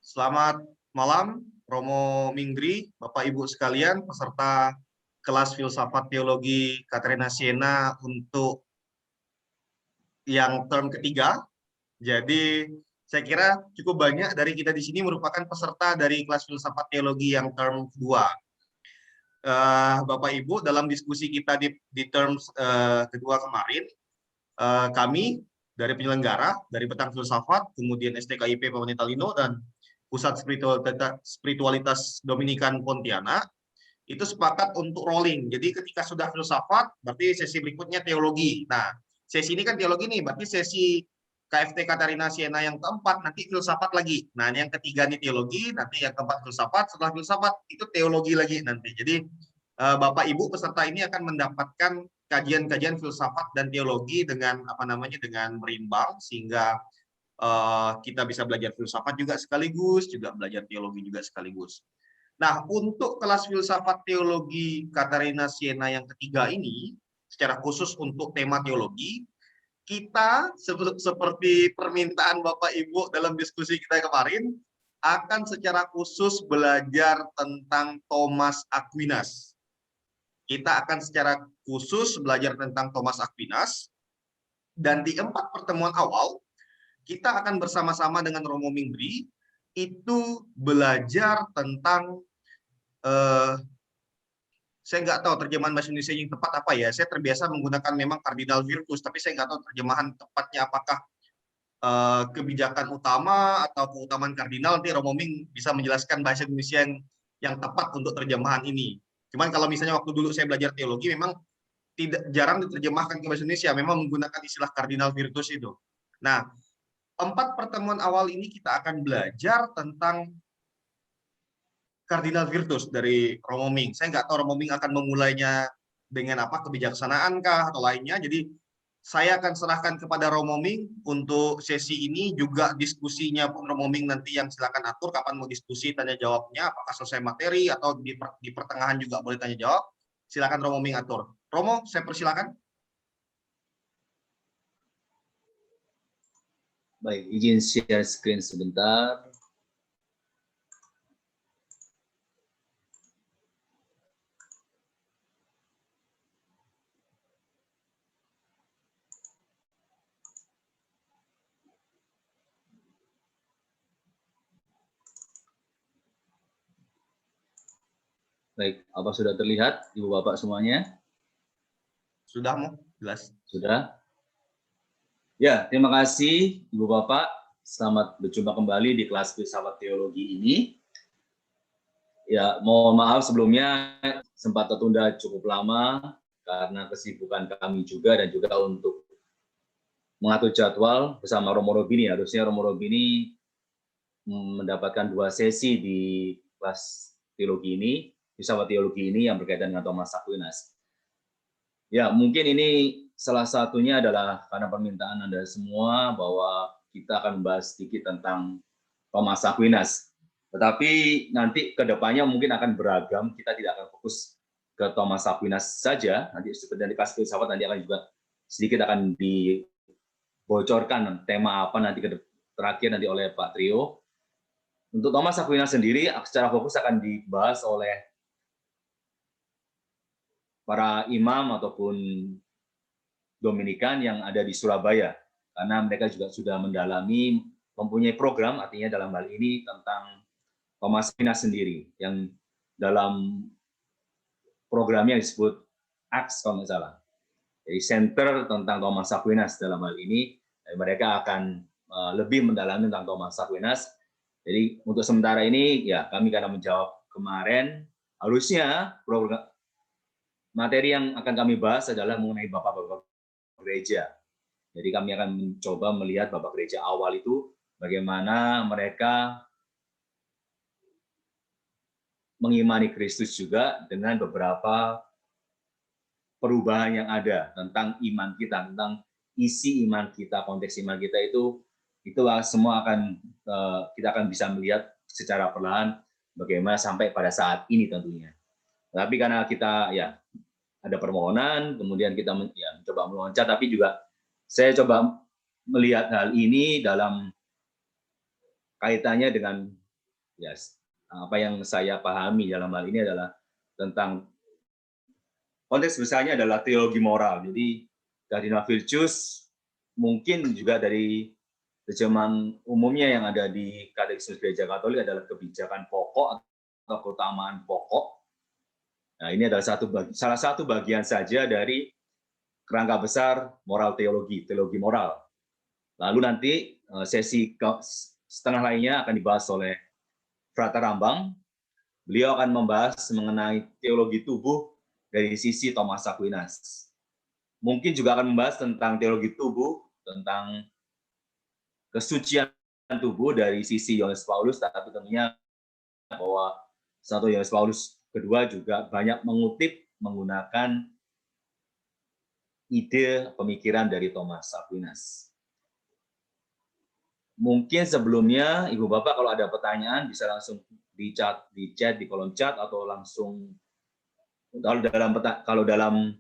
Selamat malam, Romo Minggri, Bapak Ibu sekalian, peserta kelas Filsafat Teologi Katerina Siena untuk yang term ketiga. Jadi, saya kira cukup banyak dari kita di sini merupakan peserta dari kelas Filsafat Teologi yang term kedua. Bapak Ibu, dalam diskusi kita di term kedua kemarin, kami dari penyelenggara, dari Petang Filsafat, kemudian STKIP Pemerintah Lino, dan Pusat Spiritualitas Dominikan Pontianak, itu sepakat untuk rolling. Jadi ketika sudah filsafat, berarti sesi berikutnya teologi. Nah, sesi ini kan teologi nih, berarti sesi KFT Katarina Siena yang keempat, nanti filsafat lagi. Nah, ini yang ketiga nih teologi, nanti yang keempat filsafat, setelah filsafat itu teologi lagi nanti. Jadi, Bapak Ibu peserta ini akan mendapatkan kajian-kajian filsafat dan teologi dengan dengan berimbang, sehingga kita bisa belajar filsafat juga sekaligus, juga belajar teologi juga sekaligus. Nah, untuk kelas filsafat teologi Katarina Siena yang ketiga ini, secara khusus untuk tema teologi, kita seperti permintaan Bapak Ibu dalam diskusi kita kemarin, akan secara khusus belajar tentang Thomas Aquinas. Kita akan secara khusus belajar tentang Thomas Aquinas, dan di 4 pertemuan awal, kita akan bersama-sama dengan Romo Minggri itu belajar tentang saya nggak tahu terjemahan bahasa Indonesia yang tepat apa ya. Saya terbiasa menggunakan memang cardinal virtus, tapi saya nggak tahu terjemahan tepatnya apakah kebijakan utama atau keutamaan kardinal. Nanti Romo Ming bisa menjelaskan bahasa Indonesia yang tepat untuk terjemahan ini. Cuman kalau misalnya waktu dulu saya belajar teologi memang jarang diterjemahkan ke bahasa Indonesia, memang menggunakan istilah cardinal virtus itu. Nah, 4 pertemuan awal ini kita akan belajar tentang Cardinal Virtus dari Romo Ming. Saya nggak tahu Romo Ming akan memulainya dengan apa, kebijaksanaankah atau lainnya. Jadi saya akan serahkan kepada Romo Ming untuk sesi ini, juga diskusinya pun Romo Ming nanti yang silakan atur kapan mau diskusi, tanya jawabnya, apakah selesai materi atau di pertengahan juga boleh tanya jawab. Silakan Romo Ming atur. Romo, saya persilakan. Baik, izin share screen sebentar. Baik, apa sudah terlihat Ibu Bapak semuanya? Sudah, Mo? Jelas. Sudah? Ya, terima kasih Ibu Bapak. Selamat berjumpa kembali di kelas filsafat teologi ini. Ya, mohon maaf sebelumnya sempat tertunda cukup lama karena kesibukan kami juga dan juga untuk mengatur jadwal bersama Romo Robini. Harusnya Romo Robini mendapatkan 2 sesi di kelas teologi ini, filsafat teologi ini yang berkaitan dengan Thomas Aquinas. Ya, mungkin ini salah satunya adalah karena permintaan Anda semua bahwa kita akan membahas sedikit tentang Thomas Aquinas. Tetapi nanti ke depannya mungkin akan beragam, kita tidak akan fokus ke Thomas Aquinas saja. Nanti seperti dari kelas filsafat nanti akan juga sedikit akan dibocorkan tema apa nanti terakhir nanti oleh Pak Trio. Untuk Thomas Aquinas sendiri secara fokus akan dibahas oleh para imam ataupun Dominikan yang ada di Surabaya, karena mereka juga sudah mendalami, mempunyai program, artinya dalam hal ini tentang Thomas Aquinas sendiri, yang dalam programnya disebut ACTS kalau nggak salah. Jadi center tentang Thomas Aquinas dalam hal ini, mereka akan lebih mendalami tentang Thomas Aquinas. Jadi untuk sementara ini ya kami karena menjawab kemarin, harusnya program materi yang akan kami bahas adalah mengenai bapak-bapak gereja. Jadi kami akan mencoba melihat bapak gereja awal itu bagaimana mereka mengimani Kristus juga dengan beberapa perubahan yang ada tentang iman kita, tentang isi iman kita, konteks iman kita itu semua akan kita akan bisa melihat secara perlahan bagaimana sampai pada saat ini tentunya. Tapi karena kita ya ada permohonan, kemudian kita mencoba meloncat, tapi juga saya coba melihat hal ini dalam kaitannya dengan Yes. Apa yang saya pahami dalam hal ini adalah tentang konteks besarnya adalah teologi moral. Jadi Cardinal Virtues mungkin juga dari terjemahan umumnya yang ada di Katekismus Gereja Katolik adalah kebijakan pokok atau keutamaan pokok. Nah, ini adalah salah satu bagian saja dari kerangka besar moral teologi, teologi moral. Lalu nanti sesi setengah lainnya akan dibahas oleh Frater Rambang. Beliau akan membahas mengenai teologi tubuh dari sisi Thomas Aquinas. Mungkin juga akan membahas tentang teologi tubuh, tentang kesucian tubuh dari sisi Yohanes Paulus, tapi tentunya bahwa satu Yohanes Paulus kedua juga banyak mengutip menggunakan ide pemikiran dari Thomas Aquinas. Mungkin sebelumnya Ibu Bapak kalau ada pertanyaan bisa langsung di chat di kolom chat atau langsung kalau dalam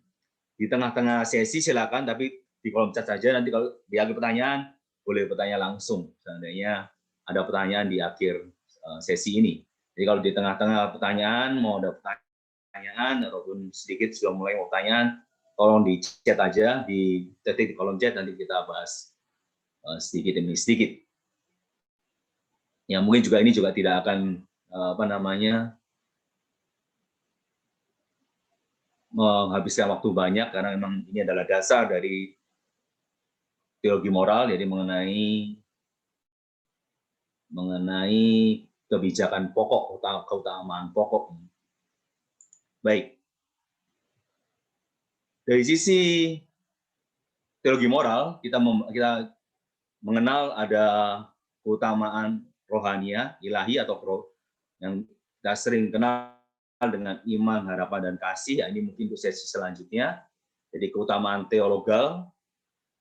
di tengah-tengah sesi silakan, tapi di kolom chat saja. Nanti kalau di akhir pertanyaan boleh bertanya langsung seandainya ada pertanyaan di akhir sesi ini. Jadi kalau di tengah-tengah pertanyaan mau ada pertanyaan ataupun sedikit sudah mulai mau pertanyaan, tolong di chat aja, di ketik di kolom chat, nanti kita bahas sedikit demi sedikit. Ya mungkin juga ini juga tidak akan menghabiskan waktu banyak karena memang ini adalah dasar dari teologi moral, jadi mengenai kebijakan pokok, keutamaan pokok. Baik. Dari sisi teologi moral, kita mengenal ada keutamaan rohania, ilahi atau yang kita sering kenal dengan iman, harapan, dan kasih. Ya, ini mungkin untuk sesi selanjutnya. Jadi keutamaan teologal,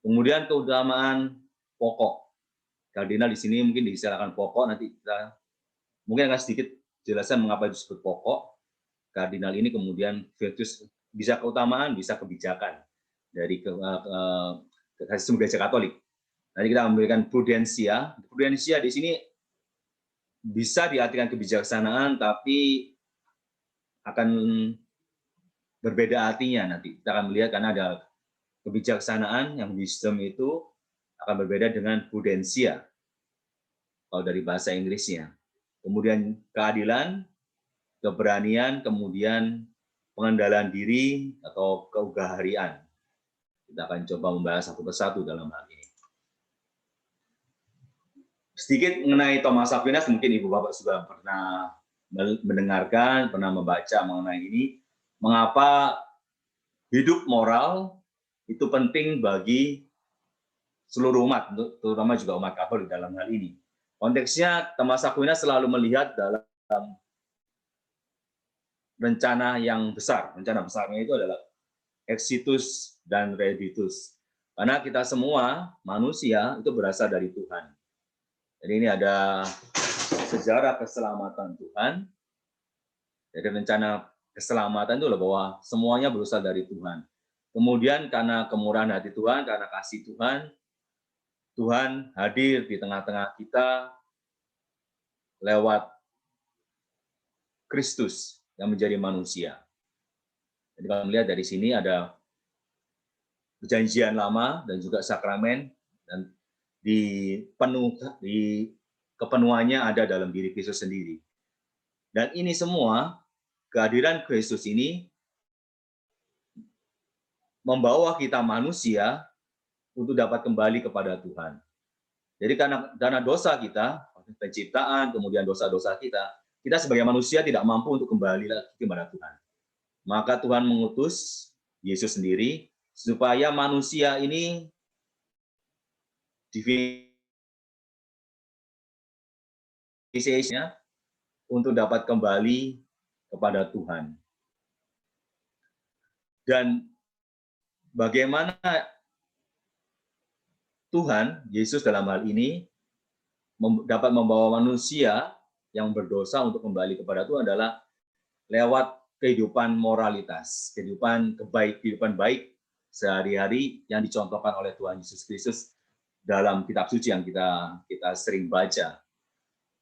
kemudian keutamaan pokok. Kardinal di sini mungkin diistilahkan pokok, nanti kita mungkin akan sedikit jelaskan mengapa disebut pokok. Kardinal ini kemudian virtus, bisa keutamaan, bisa kebijakan dari sistem Gereja Katolik. Nanti kita memberikan prudensia. Prudensia di sini bisa diartikan kebijaksanaan, tapi akan berbeda artinya nanti. Kita akan melihat karena ada kebijaksanaan yang wisdom itu akan berbeda dengan prudensia kalau dari bahasa Inggrisnya. Kemudian keadilan, keberanian, kemudian pengendalian diri atau keugaharian. Kita akan coba membahas satu persatu dalam hal ini. Sedikit mengenai Thomas Aquinas, mungkin Ibu Bapak sudah pernah mendengarkan, pernah membaca mengenai ini. Mengapa hidup moral itu penting bagi seluruh umat, terutama juga umat Katolik dalam hal ini. Konteksnya, Thomas Aquinas selalu melihat dalam rencana yang besar. Rencana besarnya itu adalah exitus dan reditus. Karena kita semua manusia itu berasal dari Tuhan. Jadi ini ada sejarah keselamatan Tuhan. Jadi rencana keselamatan itu adalah bahwa semuanya berasal dari Tuhan. Kemudian karena kemurahan hati Tuhan, karena kasih Tuhan, Tuhan hadir di tengah-tengah kita lewat Kristus yang menjadi manusia. Jadi kalau melihat dari sini ada perjanjian lama dan juga sakramen, dan di kepenuhannya ada dalam diri Kristus sendiri. Dan ini semua, kehadiran Kristus ini membawa kita manusia untuk dapat kembali kepada Tuhan. Jadi karena dosa kita, penciptaan, kemudian dosa-dosa kita sebagai manusia tidak mampu untuk kembali lagi kepada Tuhan. Maka Tuhan mengutus Yesus sendiri supaya manusia ini divinisinya untuk dapat kembali kepada Tuhan. Dan bagaimana Tuhan, Yesus dalam hal ini, dapat membawa manusia yang berdosa untuk kembali kepada Tuhan adalah lewat kehidupan moralitas, kehidupan baik sehari-hari yang dicontohkan oleh Tuhan Yesus Kristus dalam kitab suci yang kita sering baca.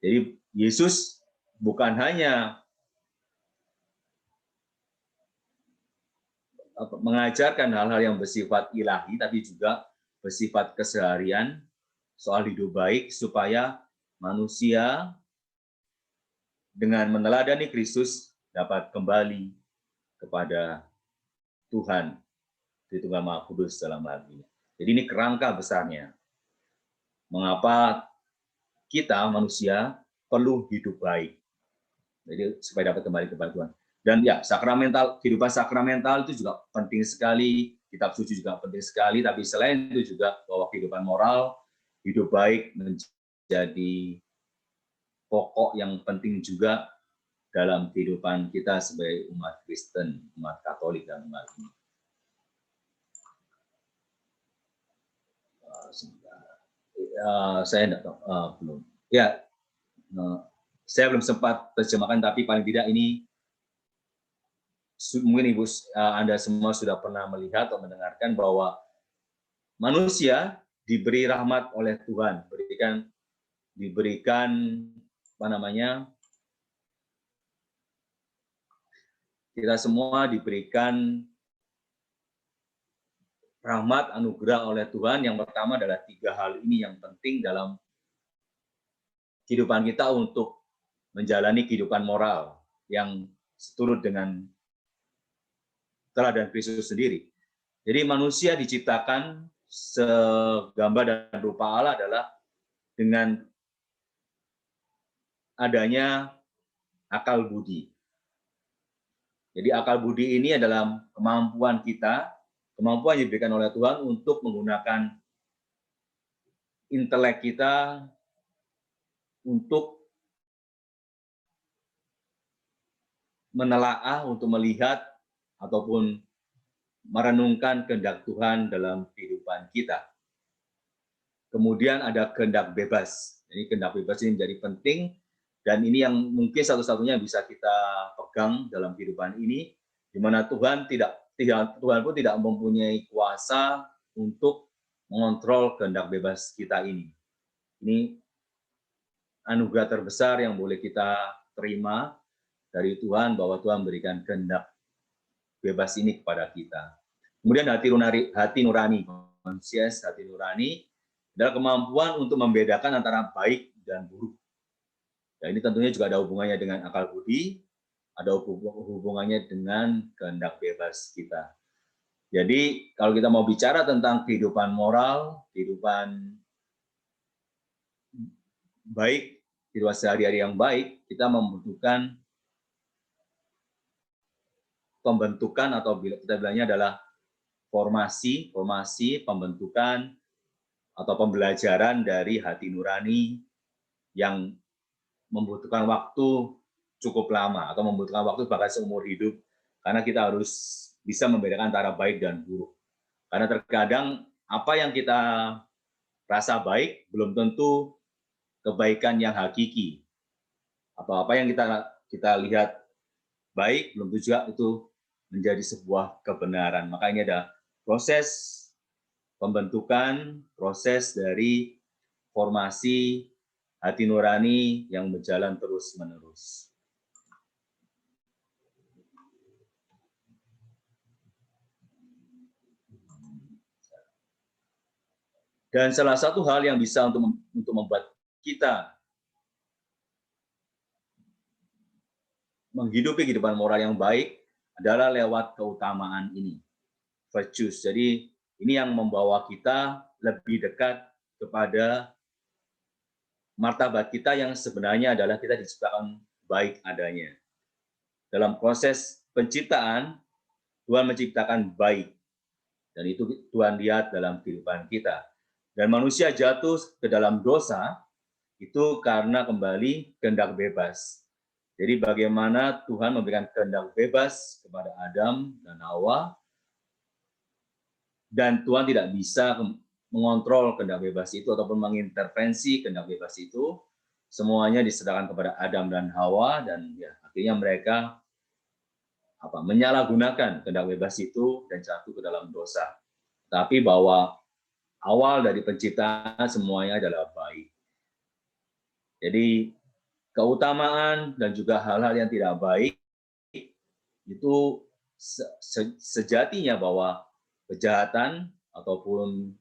Jadi Yesus bukan hanya mengajarkan hal-hal yang bersifat ilahi, tapi juga bersifat keseharian, soal hidup baik, supaya manusia dengan meneladani Kristus dapat kembali kepada Tuhan, Tritunggal Maha Kudus dalam hal ini. Jadi ini kerangka besarnya. Mengapa kita manusia perlu hidup baik. Jadi supaya dapat kembali kepada Tuhan. Dan ya, sakramental, kehidupan sakramental itu juga penting sekali, kitab suci juga penting sekali, tapi selain itu juga bahwa kehidupan moral, hidup baik menjadi pokok yang penting juga dalam kehidupan kita sebagai umat Kristen, umat Katolik dan umat ini. Saya enggak tahu, belum. Ya, saya belum sempat terjemahkan, tapi paling tidak ini mungkin Ibu Anda semua sudah pernah melihat atau mendengarkan bahwa manusia diberi rahmat oleh Tuhan, diberikan apa namanya? Kita semua diberikan rahmat anugerah oleh Tuhan. Yang pertama adalah 3 hal ini yang penting dalam kehidupan kita untuk menjalani kehidupan moral yang seturut dengan teladan Kristus sendiri. Jadi manusia diciptakan segambar dan rupa Allah adalah dengan adanya akal budi. Jadi akal budi ini adalah kemampuan kita, kemampuan yang diberikan oleh Tuhan untuk menggunakan intelek kita untuk menelaah, untuk melihat ataupun merenungkan kehendak Tuhan dalam kehidupan kita. Kemudian ada kehendak bebas. Jadi kehendak bebas ini menjadi penting, dan ini yang mungkin satu-satunya bisa kita pegang dalam kehidupan ini, di mana Tuhan pun tidak mempunyai kuasa untuk mengontrol kehendak bebas kita ini. Ini anugerah terbesar yang boleh kita terima dari Tuhan, bahwa Tuhan berikan kehendak bebas ini kepada kita. Kemudian hati nurani, conscious, hati nurani adalah kemampuan untuk membedakan antara baik dan buruk. Dan ini tentunya juga ada hubungannya dengan akal budi, ada hubungannya dengan kehendak bebas kita. Jadi kalau kita mau bicara tentang kehidupan moral, kehidupan baik, kehidupan sehari-hari yang baik, kita membutuhkan pembentukan, atau kita bilangnya adalah formasi, pembentukan atau pembelajaran dari hati nurani yang membutuhkan waktu cukup lama, atau membutuhkan waktu bahkan seumur hidup, karena kita harus bisa membedakan antara baik dan buruk. Karena terkadang apa yang kita rasa baik belum tentu kebaikan yang hakiki, atau apa yang kita lihat baik belum tentu juga itu menjadi sebuah kebenaran. Maka ini ada proses pembentukan, proses dari formasi hati nurani yang berjalan terus-menerus. Dan salah satu hal yang bisa untuk membuat kita menghidupi kehidupan moral yang baik adalah lewat keutamaan ini, virtues. Jadi ini yang membawa kita lebih dekat kepada martabat kita yang sebenarnya adalah kita diciptakan baik adanya. Dalam proses penciptaan, Tuhan menciptakan baik, dan itu Tuhan lihat dalam kehidupan kita. Dan manusia jatuh ke dalam dosa itu karena kembali kehendak bebas. Jadi bagaimana Tuhan memberikan kehendak bebas kepada Adam dan Hawa, dan Tuhan tidak bisa mengontrol kehendak bebas itu ataupun mengintervensi kehendak bebas itu. Semuanya diserahkan kepada Adam dan Hawa, dan ya akhirnya mereka menyalahgunakan kehendak bebas itu dan jatuh ke dalam dosa. Tapi bahwa awal dari penciptaan semuanya adalah baik. Jadi keutamaan dan juga hal-hal yang tidak baik itu sejatinya bahwa kejahatan ataupun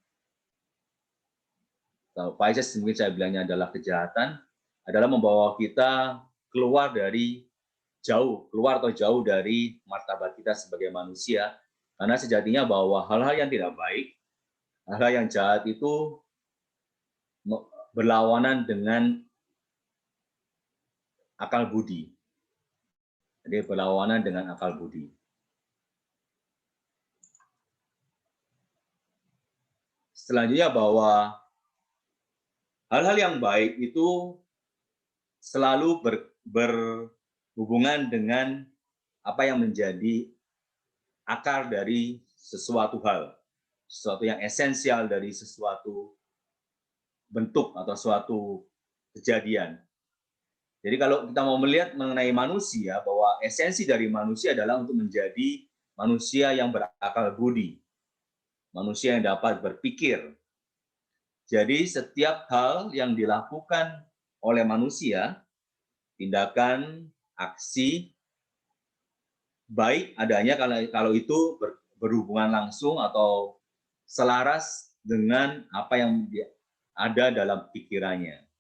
vices, mungkin saya bilangnya adalah kejahatan, adalah membawa kita keluar atau jauh dari martabat kita sebagai manusia, karena sejatinya bahwa hal-hal yang tidak baik, hal-hal yang jahat itu berlawanan dengan akal budi. Jadi berlawanan dengan akal budi. Selanjutnya bahwa hal-hal yang baik itu selalu berhubungan dengan apa yang menjadi akar dari sesuatu hal, sesuatu yang esensial dari sesuatu bentuk atau suatu kejadian. Jadi kalau kita mau melihat mengenai manusia, bahwa esensi dari manusia adalah untuk menjadi manusia yang berakal budi, manusia yang dapat berpikir. Jadi setiap hal yang dilakukan oleh manusia, tindakan, aksi, baik adanya kalau itu berhubungan langsung atau selaras dengan apa yang ada dalam pikirannya.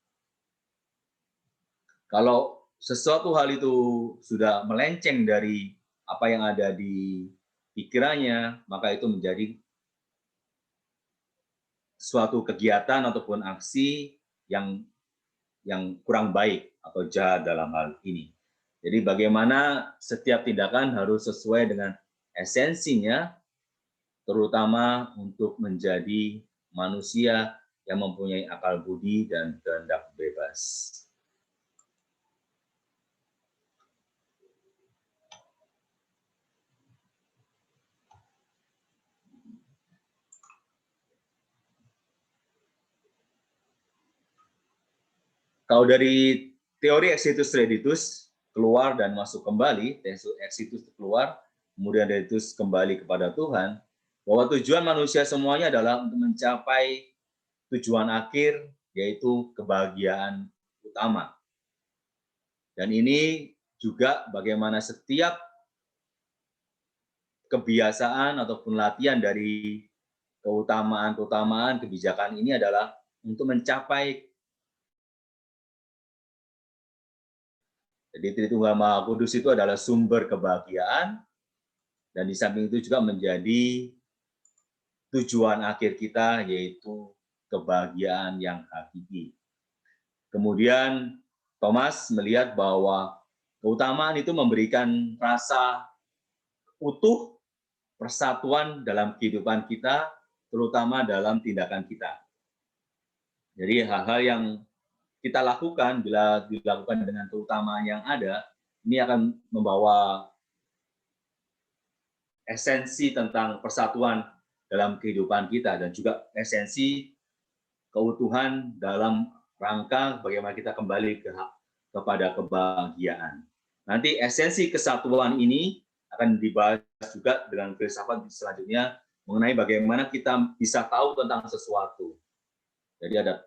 Kalau sesuatu hal itu sudah melenceng dari apa yang ada di pikirannya, maka itu menjadi suatu kegiatan ataupun aksi yang kurang baik atau jahat dalam hal ini. Jadi bagaimana setiap tindakan harus sesuai dengan esensinya, terutama untuk menjadi manusia yang mempunyai akal budi dan kehendak bebas. Kalau dari teori exitus reditus, keluar dan masuk kembali, exitus keluar, kemudian reditus kembali kepada Tuhan, bahwa tujuan manusia semuanya adalah untuk mencapai tujuan akhir, yaitu kebahagiaan utama. Dan ini juga bagaimana setiap kebiasaan ataupun latihan dari keutamaan kebijakan ini adalah untuk mencapai. Jadi Tritunggal Maha Kudus itu adalah sumber kebahagiaan, dan di samping itu juga menjadi tujuan akhir kita, yaitu kebahagiaan yang hakiki. Kemudian Thomas melihat bahwa keutamaan itu memberikan rasa utuh, persatuan dalam kehidupan kita, terutama dalam tindakan kita. Jadi hal-hal yang kita lakukan, bila dilakukan dengan keutamaan yang ada, ini akan membawa esensi tentang persatuan dalam kehidupan kita, dan juga esensi keutuhan dalam rangka bagaimana kita kembali kepada kebahagiaan. Nanti esensi kesatuan ini akan dibahas juga dengan filsafat selanjutnya mengenai bagaimana kita bisa tahu tentang sesuatu. Jadi ada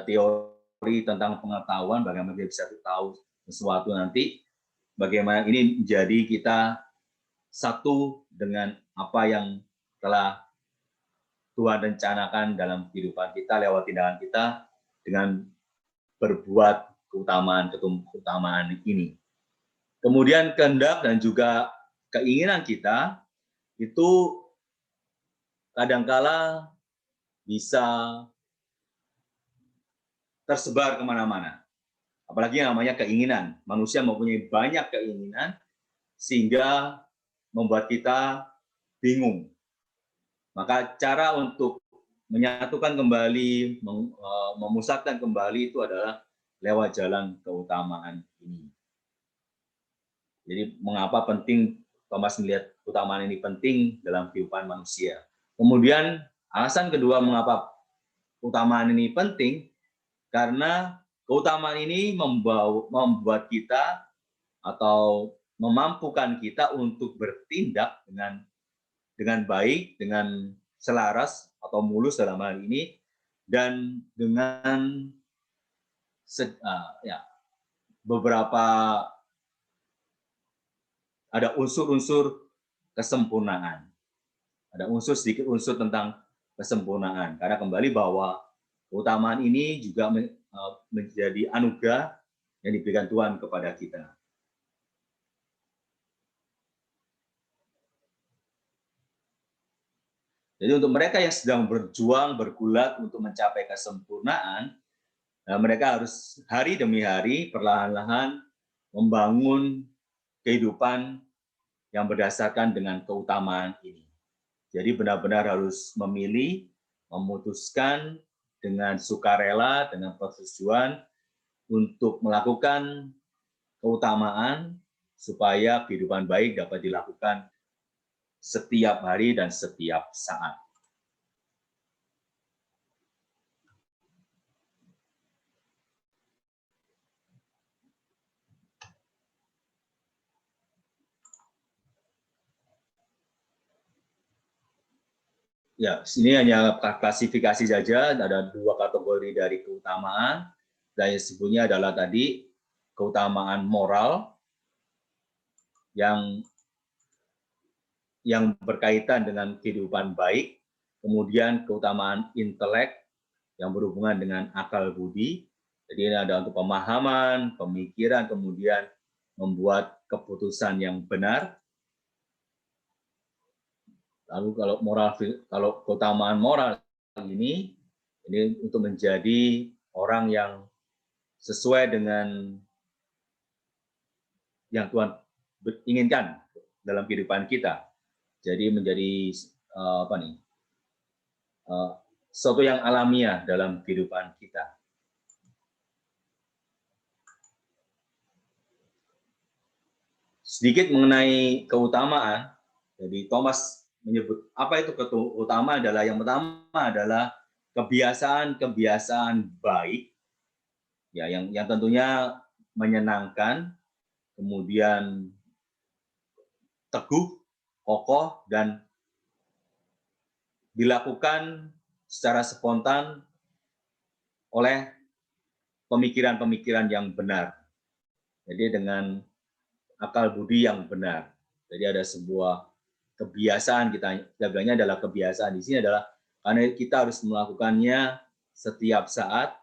teori tentang pengetahuan, bagaimana kita bisa tahu sesuatu nanti, bagaimana ini menjadi kita satu dengan apa yang telah Tuhan rencanakan dalam kehidupan kita lewat tindakan kita dengan berbuat keutamaan ini. Kemudian kehendak dan juga keinginan kita itu kadangkala bisa tersebar kemana-mana. Apalagi yang namanya keinginan. Manusia mempunyai banyak keinginan sehingga membuat kita bingung. Maka cara untuk menyatukan kembali, memusatkan kembali itu adalah lewat jalan keutamaan ini. Jadi mengapa penting Thomas melihat keutamaan ini penting dalam kehidupan manusia. Kemudian alasan kedua mengapa keutamaan ini penting, karena keutamaan ini membuat kita atau memampukan kita untuk bertindak dengan baik, dengan selaras atau mulus dalam hal ini, dan dengan beberapa ada unsur-unsur kesempurnaan. Ada sedikit unsur tentang kesempurnaan. Karena kembali bahwa keutamaan ini juga menjadi anugerah yang diberikan Tuhan kepada kita. Jadi untuk mereka yang sedang berjuang, bergulat untuk mencapai kesempurnaan, mereka harus hari demi hari perlahan-lahan membangun kehidupan yang berdasarkan dengan keutamaan ini. Jadi benar-benar harus memilih, memutuskan dengan sukarela, dengan persetujuan untuk melakukan keutamaan supaya kehidupan baik dapat dilakukan setiap hari dan setiap saat. Ya, sini hanya klasifikasi saja, ada 2 kategori dari keutamaan. Dan yang sebutnya adalah tadi keutamaan moral yang berkaitan dengan kehidupan baik, kemudian keutamaan intelek yang berhubungan dengan akal budi. Jadi ini ada untuk pemahaman, pemikiran, kemudian membuat keputusan yang benar. Lalu kalau keutamaan moral ini untuk menjadi orang yang sesuai dengan yang Tuhan inginkan dalam kehidupan kita. Jadi menjadi sesuatu yang alamiah dalam kehidupan kita. Sedikit mengenai keutamaan. Jadi Thomas menyebut apa itu keutamaan adalah yang pertama adalah kebiasaan-kebiasaan baik, ya yang tentunya menyenangkan, kemudian teguh, kokoh, dan dilakukan secara spontan oleh pemikiran-pemikiran yang benar. Jadi dengan akal budi yang benar. Jadi ada sebuah kebiasaan, kita bilangnya adalah kebiasaan. Di sini adalah karena kita harus melakukannya setiap saat.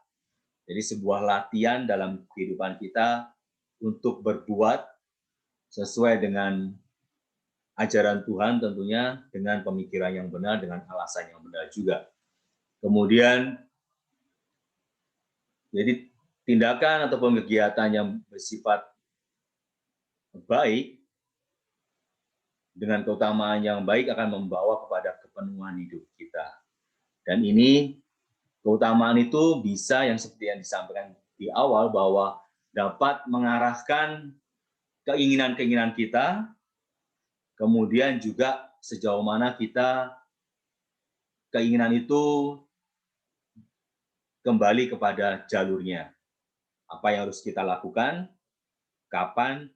Jadi sebuah latihan dalam kehidupan kita untuk berbuat sesuai dengan ajaran Tuhan tentunya, dengan pemikiran yang benar, dengan alasan yang benar juga. Kemudian, jadi tindakan ataupun kegiatan yang bersifat baik, dengan keutamaan yang baik akan membawa kepada kepenuhan hidup kita. Dan ini, keutamaan itu bisa yang seperti yang disampaikan di awal, bahwa dapat mengarahkan keinginan-keinginan kita, kemudian juga sejauh mana kita keinginan itu kembali kepada jalurnya. Apa yang harus kita lakukan, kapan,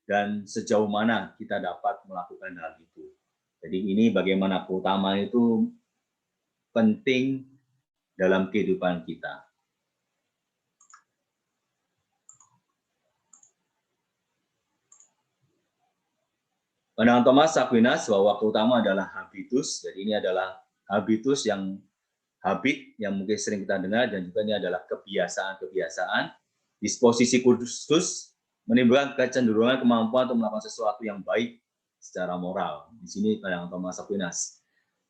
dan sejauh mana kita dapat melakukan hal itu. Jadi ini bagaimana keutamaan itu penting dalam kehidupan kita. Pandangan Thomas Aquinas bahwa keutamaan adalah habitus. Jadi ini adalah habitus yang mungkin sering kita dengar, dan juga ini adalah kebiasaan-kebiasaan. Disposisi khusus menimbulkan kecenderungan kemampuan untuk melakukan sesuatu yang baik secara moral. Di sini pandangan Thomas Aquinas.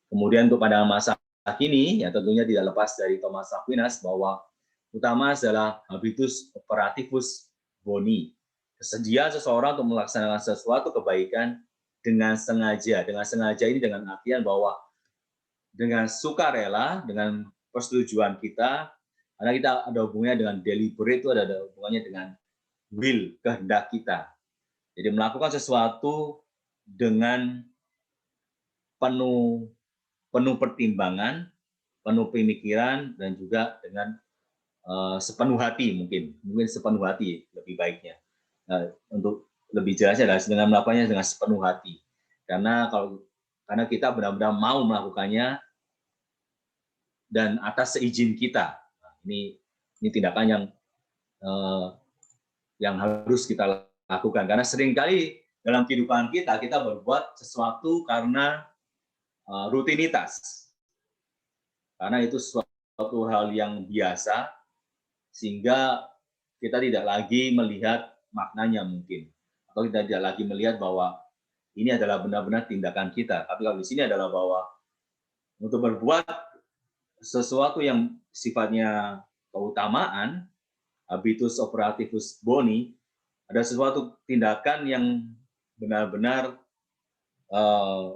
Kemudian untuk pandangan masa kini, ya tentunya tidak lepas dari Thomas Aquinas bahwa utama adalah habitus operativus boni. Kesediaan seseorang untuk melaksanakan sesuatu kebaikan dengan sengaja. Dengan sengaja ini dengan artian bahwa dengan sukarela, dengan persetujuan kita, karena kita ada hubungannya dengan deliberate, itu ada hubungannya dengan will, kehendak kita. Jadi melakukan sesuatu dengan penuh pertimbangan, penuh pemikiran, dan juga dengan sepenuh hati, mungkin sepenuh hati lebih baiknya. Untuk lebih jelasnya adalah dengan melakukannya dengan sepenuh hati. Karena kita benar-benar mau melakukannya dan atas seizin kita. Nah, ini tindakan yang yang harus kita lakukan. Karena seringkali dalam kehidupan kita berbuat sesuatu karena rutinitas. Karena itu suatu hal yang biasa, sehingga kita tidak lagi melihat maknanya mungkin. Atau kita tidak lagi melihat bahwa ini adalah benar-benar tindakan kita. Tapi kalau di sini adalah bahwa untuk berbuat sesuatu yang sifatnya keutamaan, habitus operativus boni, ada sesuatu tindakan yang benar-benar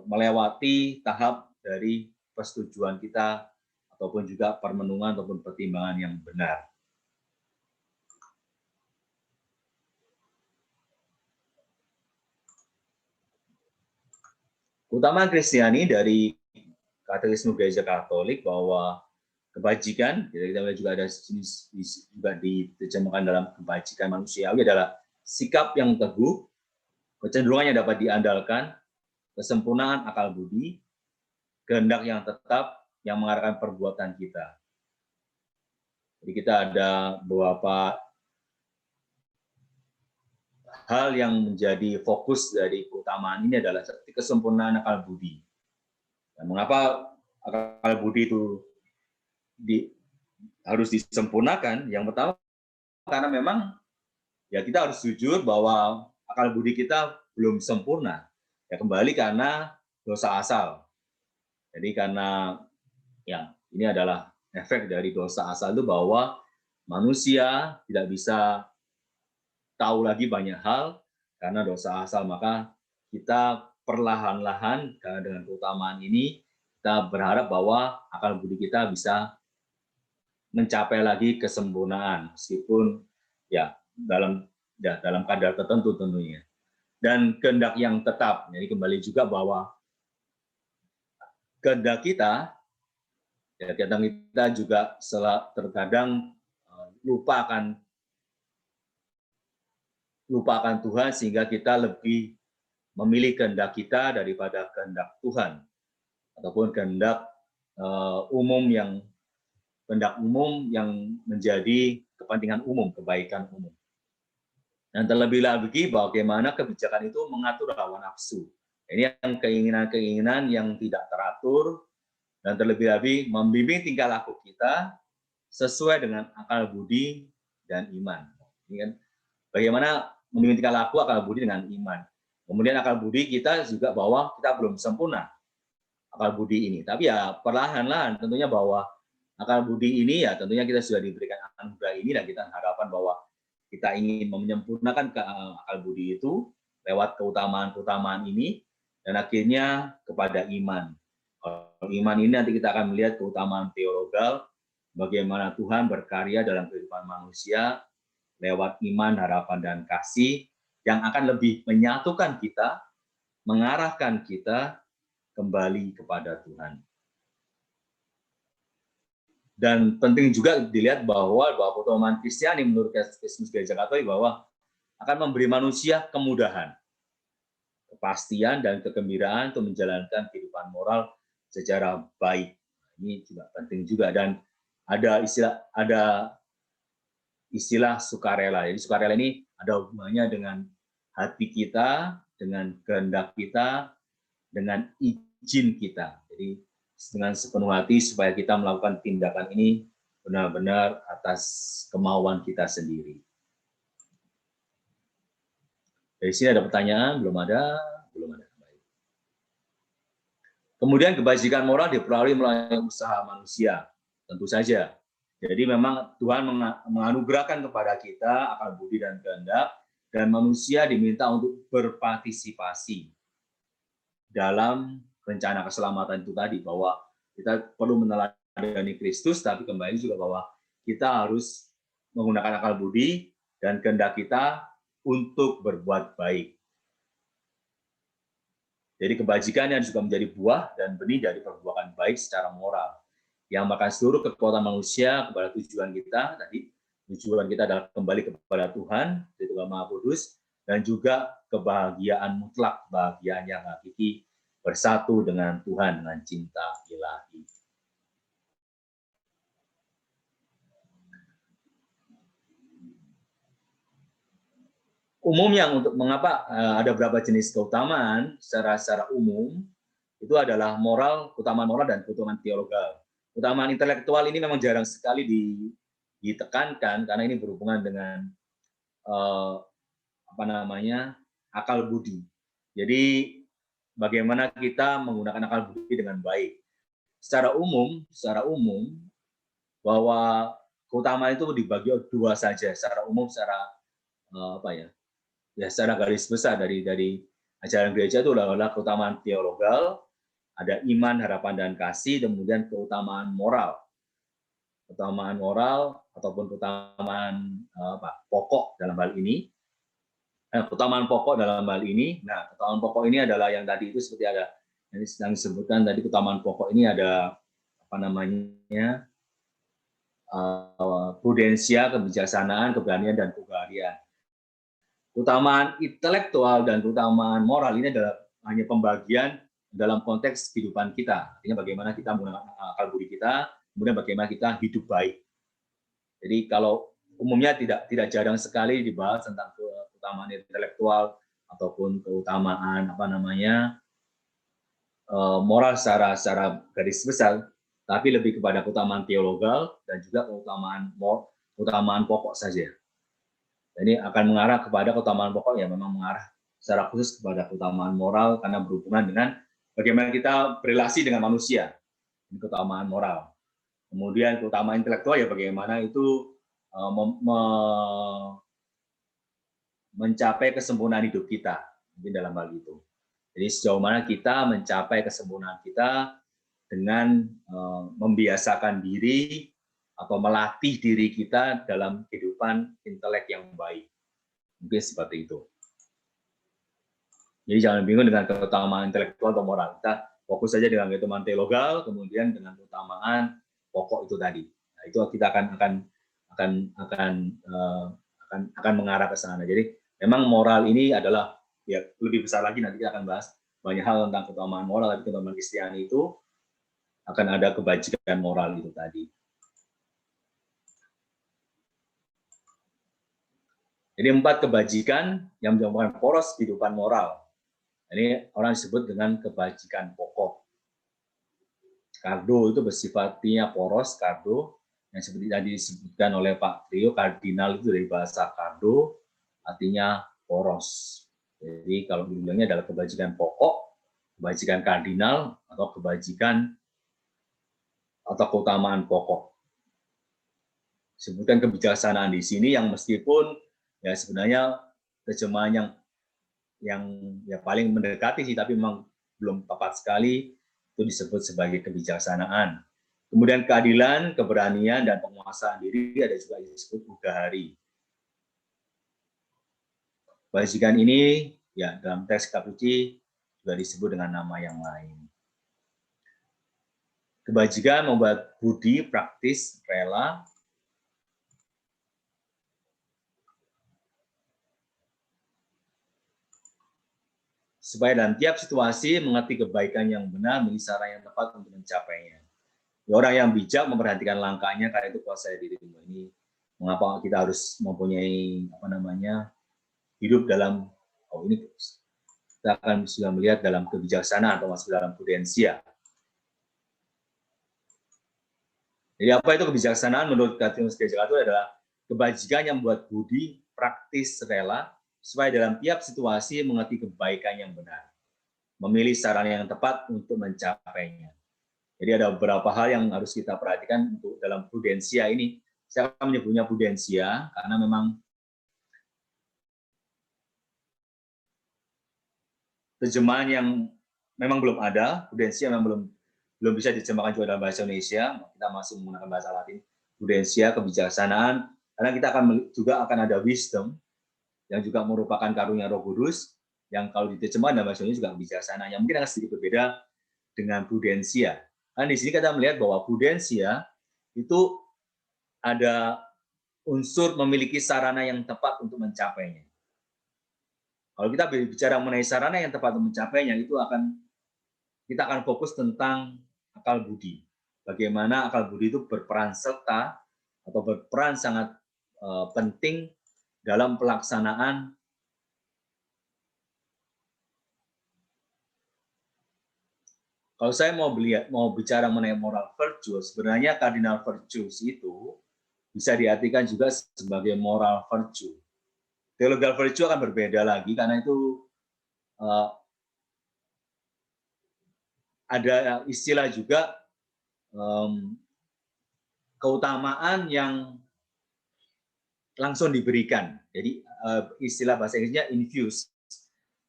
melewati tahap dari persetujuan kita ataupun juga permenungan ataupun pertimbangan yang benar. Keutamaan Kristiani dari Katekisme Gereja Katolik bahwa kebajikan, kita juga ada juga diterjemahkan dalam kebajikan manusiawi adalah sikap yang teguh, kecenderungannya dapat diandalkan, kesempurnaan akal budi, kehendak yang tetap yang mengarahkan perbuatan kita. Jadi kita ada beberapa hal yang menjadi fokus dari keutamaan ini adalah kesempurnaan akal budi. Dan mengapa akal budi itu harus disempurnakan? Yang pertama, karena memang ya kita harus jujur bahwa akal budi kita belum sempurna. Ya kembali karena dosa asal. Jadi karena ya ini adalah efek dari dosa asal itu bahwa manusia tidak bisa tahu lagi banyak hal karena dosa asal, maka kita perlahan-lahan dengan keutamaan ini kita berharap bahwa akal budi kita bisa mencapai lagi kesempurnaan meskipun ya dalam kadar tertentu tentunya. Dan kehendak yang tetap. Jadi kembali juga bahwa kehendak kita ya kadang kita juga terkadang lupakan Tuhan sehingga kita lebih memilih kehendak kita daripada kehendak Tuhan ataupun kehendak umum yang menjadi kepentingan umum, kebaikan umum. Dan terlebih lagi bagaimana kebijakan itu mengatur hawa nafsu. Ini yang keinginan-keinginan yang tidak teratur dan terlebih lagi membimbing tingkah laku kita sesuai dengan akal budi dan iman. Ini kan bagaimana membimbing tingkah laku akal budi dengan iman. Kemudian akal budi kita juga bahwa kita belum sempurna akal budi ini. Tapi ya perlahan-lahan tentunya bahwa akal budi ini ya tentunya kita sudah diberikan anugerah ini dan kita harapan bahwa kita ingin menyempurnakan akal budi itu lewat keutamaan-keutamaan ini dan akhirnya kepada iman. Iman ini nanti kita akan melihat keutamaan teologal, bagaimana Tuhan berkarya dalam kehidupan manusia lewat iman, harapan, dan kasih yang akan lebih menyatukan kita, mengarahkan kita kembali kepada Tuhan. Dan penting juga dilihat bahwa keutamaan Kristiani menurut Katekisme Gereja Katolik bahwa akan memberi manusia kemudahan, kepastian, dan kegembiraan untuk menjalankan kehidupan moral secara baik. Ini juga penting juga dan ada istilah sukarela. Jadi sukarela ini ada hubungannya dengan hati kita, dengan kehendak kita, dengan izin kita. Jadi dengan sepenuh hati supaya kita melakukan tindakan ini benar-benar atas kemauan kita sendiri. Dari sini ada pertanyaan? Belum ada. Kemudian kebajikan moral diperoleh melalui usaha manusia, tentu saja. Jadi memang Tuhan menganugerahkan kepada kita akal budi dan kehendak, dan manusia diminta untuk berpartisipasi dalam rencana keselamatan itu tadi, bahwa kita perlu meneladani Kristus, tapi kembali juga bahwa kita harus menggunakan akal budi dan kehendak kita untuk berbuat baik. Jadi kebajikan yang juga menjadi buah dan benih dari perbuatan baik secara moral, yang bahkan seluruh kekuatan manusia kepada tujuan kita tadi, tujuan kita adalah kembali kepada Tuhan, yaitu Tuhan Maha Kudus, dan juga kebahagiaan mutlak, kebahagiaan yang hakiki, bersatu dengan Tuhan dengan cinta ilahi. umumnya untuk mengapa ada beberapa jenis keutamaan secara umum itu adalah moral, keutamaan moral dan keutamaan teologal. Keutamaan intelektual ini memang jarang sekali ditekankan karena ini berhubungan dengan akal budi. Jadi bagaimana kita menggunakan akal budi dengan baik. Secara umum bahwa keutamaan itu dibagi dua saja. Secara umum, secara garis besar dari ajaran gereja itu adalah keutamaan teologal, ada iman, harapan, dan kasih, kemudian keutamaan moral. Keutamaan moral ataupun keutamaan pokok dalam hal ini. Keutamaan pokok dalam hal ini, keutamaan pokok ini adalah yang tadi itu seperti ada yang sedang disebutkan tadi, keutamaan pokok ini ada prudensia, kebijaksanaan, keberanian, dan kebahagiaan. Keutamaan intelektual dan keutamaan moral ini adalah hanya pembagian dalam konteks kehidupan kita. Artinya bagaimana kita menggunakan akal budi kita, kemudian bagaimana kita hidup baik. Jadi kalau umumnya tidak jarang sekali dibahas tentang keutamaan intelektual ataupun keutamaan moral secara garis besar, tapi lebih kepada keutamaan teologal dan juga keutamaan pokok saja. Ini akan mengarah kepada keutamaan pokok yang memang mengarah secara khusus kepada keutamaan moral karena berhubungan dengan bagaimana kita berrelasi dengan manusia, ini keutamaan moral. Kemudian keutamaan intelektual ya bagaimana itu mencapai kesempurnaan hidup kita, mungkin dalam hal itu. Jadi sejauh mana kita mencapai kesempurnaan kita dengan membiasakan diri atau melatih diri kita dalam kehidupan intelek yang baik. Mungkin seperti itu. Jadi jangan bingung dengan keutamaan intelektual atau moral. Kita fokus saja dengan keutamaan teologal, kemudian dengan keutamaan pokok itu tadi. Nah, itu kita akan mengarah ke sana. Jadi memang moral ini adalah ya lebih besar lagi, nanti kita akan bahas banyak hal tentang keutamaan moral, tapi keutamaan Kristiani itu akan ada kebajikan moral itu tadi. Jadi 4 kebajikan yang merupakan poros kehidupan moral. Ini orang disebut dengan kebajikan pokok. Kardo itu bersifatnya poros, kardo, yang seperti tadi disebutkan oleh Pak Trio, kardinal itu dari bahasa kardo, artinya poros. Jadi kalau dibilangnya adalah kebajikan pokok, kebajikan kardinal, atau kebajikan atau keutamaan pokok. Sebutkan kebijaksanaan di sini yang meskipun ya sebenarnya terjemahan yang ya paling mendekati sih, tapi memang belum tepat sekali, itu disebut sebagai kebijaksanaan. Kemudian keadilan, keberanian, dan penguasaan diri ada juga disebut udahari. Kebajikan ini ya dalam teks kitab suci juga disebut dengan nama yang lain. Kebajikan membuat budi praktis, rela, supaya dalam tiap situasi mengerti kebaikan yang benar, memilih cara yang tepat untuk mencapainya. Ya, orang yang bijak memperhatikan langkahnya, karena itu kuasai dirimu. Ini mengapa kita harus mempunyai hidup dalam ini kita akan sudah melihat dalam kebijaksanaan atau masuk dalam prudensia. Jadi apa itu kebijaksanaan menurut Katekismus Gereja Katolik adalah kebajikan yang membuat budi praktis rela supaya dalam tiap situasi mengerti kebaikan yang benar, memilih sarana yang tepat untuk mencapainya. Jadi ada beberapa hal yang harus kita perhatikan untuk dalam prudensia ini. Saya akan menyebutnya prudensia karena memang terjemahan yang memang belum ada, prudensia memang belum bisa diterjemahkan juga dalam bahasa Indonesia. Kita masih menggunakan bahasa Latin. Prudensia, kebijaksanaan, karena kita akan ada wisdom yang juga merupakan karunia Roh Kudus yang kalau diterjemahkan dalam bahasa Indonesia juga kebijaksanaan. Yang mungkin akan sedikit berbeda dengan prudensia. Kan di sini kita melihat bahwa prudensia itu ada unsur memiliki sarana yang tepat untuk mencapainya. Kalau kita bicara mengenai sarana yang tepat untuk mencapainya, kita akan fokus tentang akal budi. Bagaimana akal budi itu berperan serta atau berperan sangat penting dalam pelaksanaan kalau saya mau bicara mengenai moral virtue, sebenarnya cardinal virtues itu bisa diartikan juga sebagai moral virtue. Theological virtue akan berbeda lagi karena itu ada istilah juga keutamaan yang langsung diberikan. Jadi istilah bahasa Inggrisnya infuse.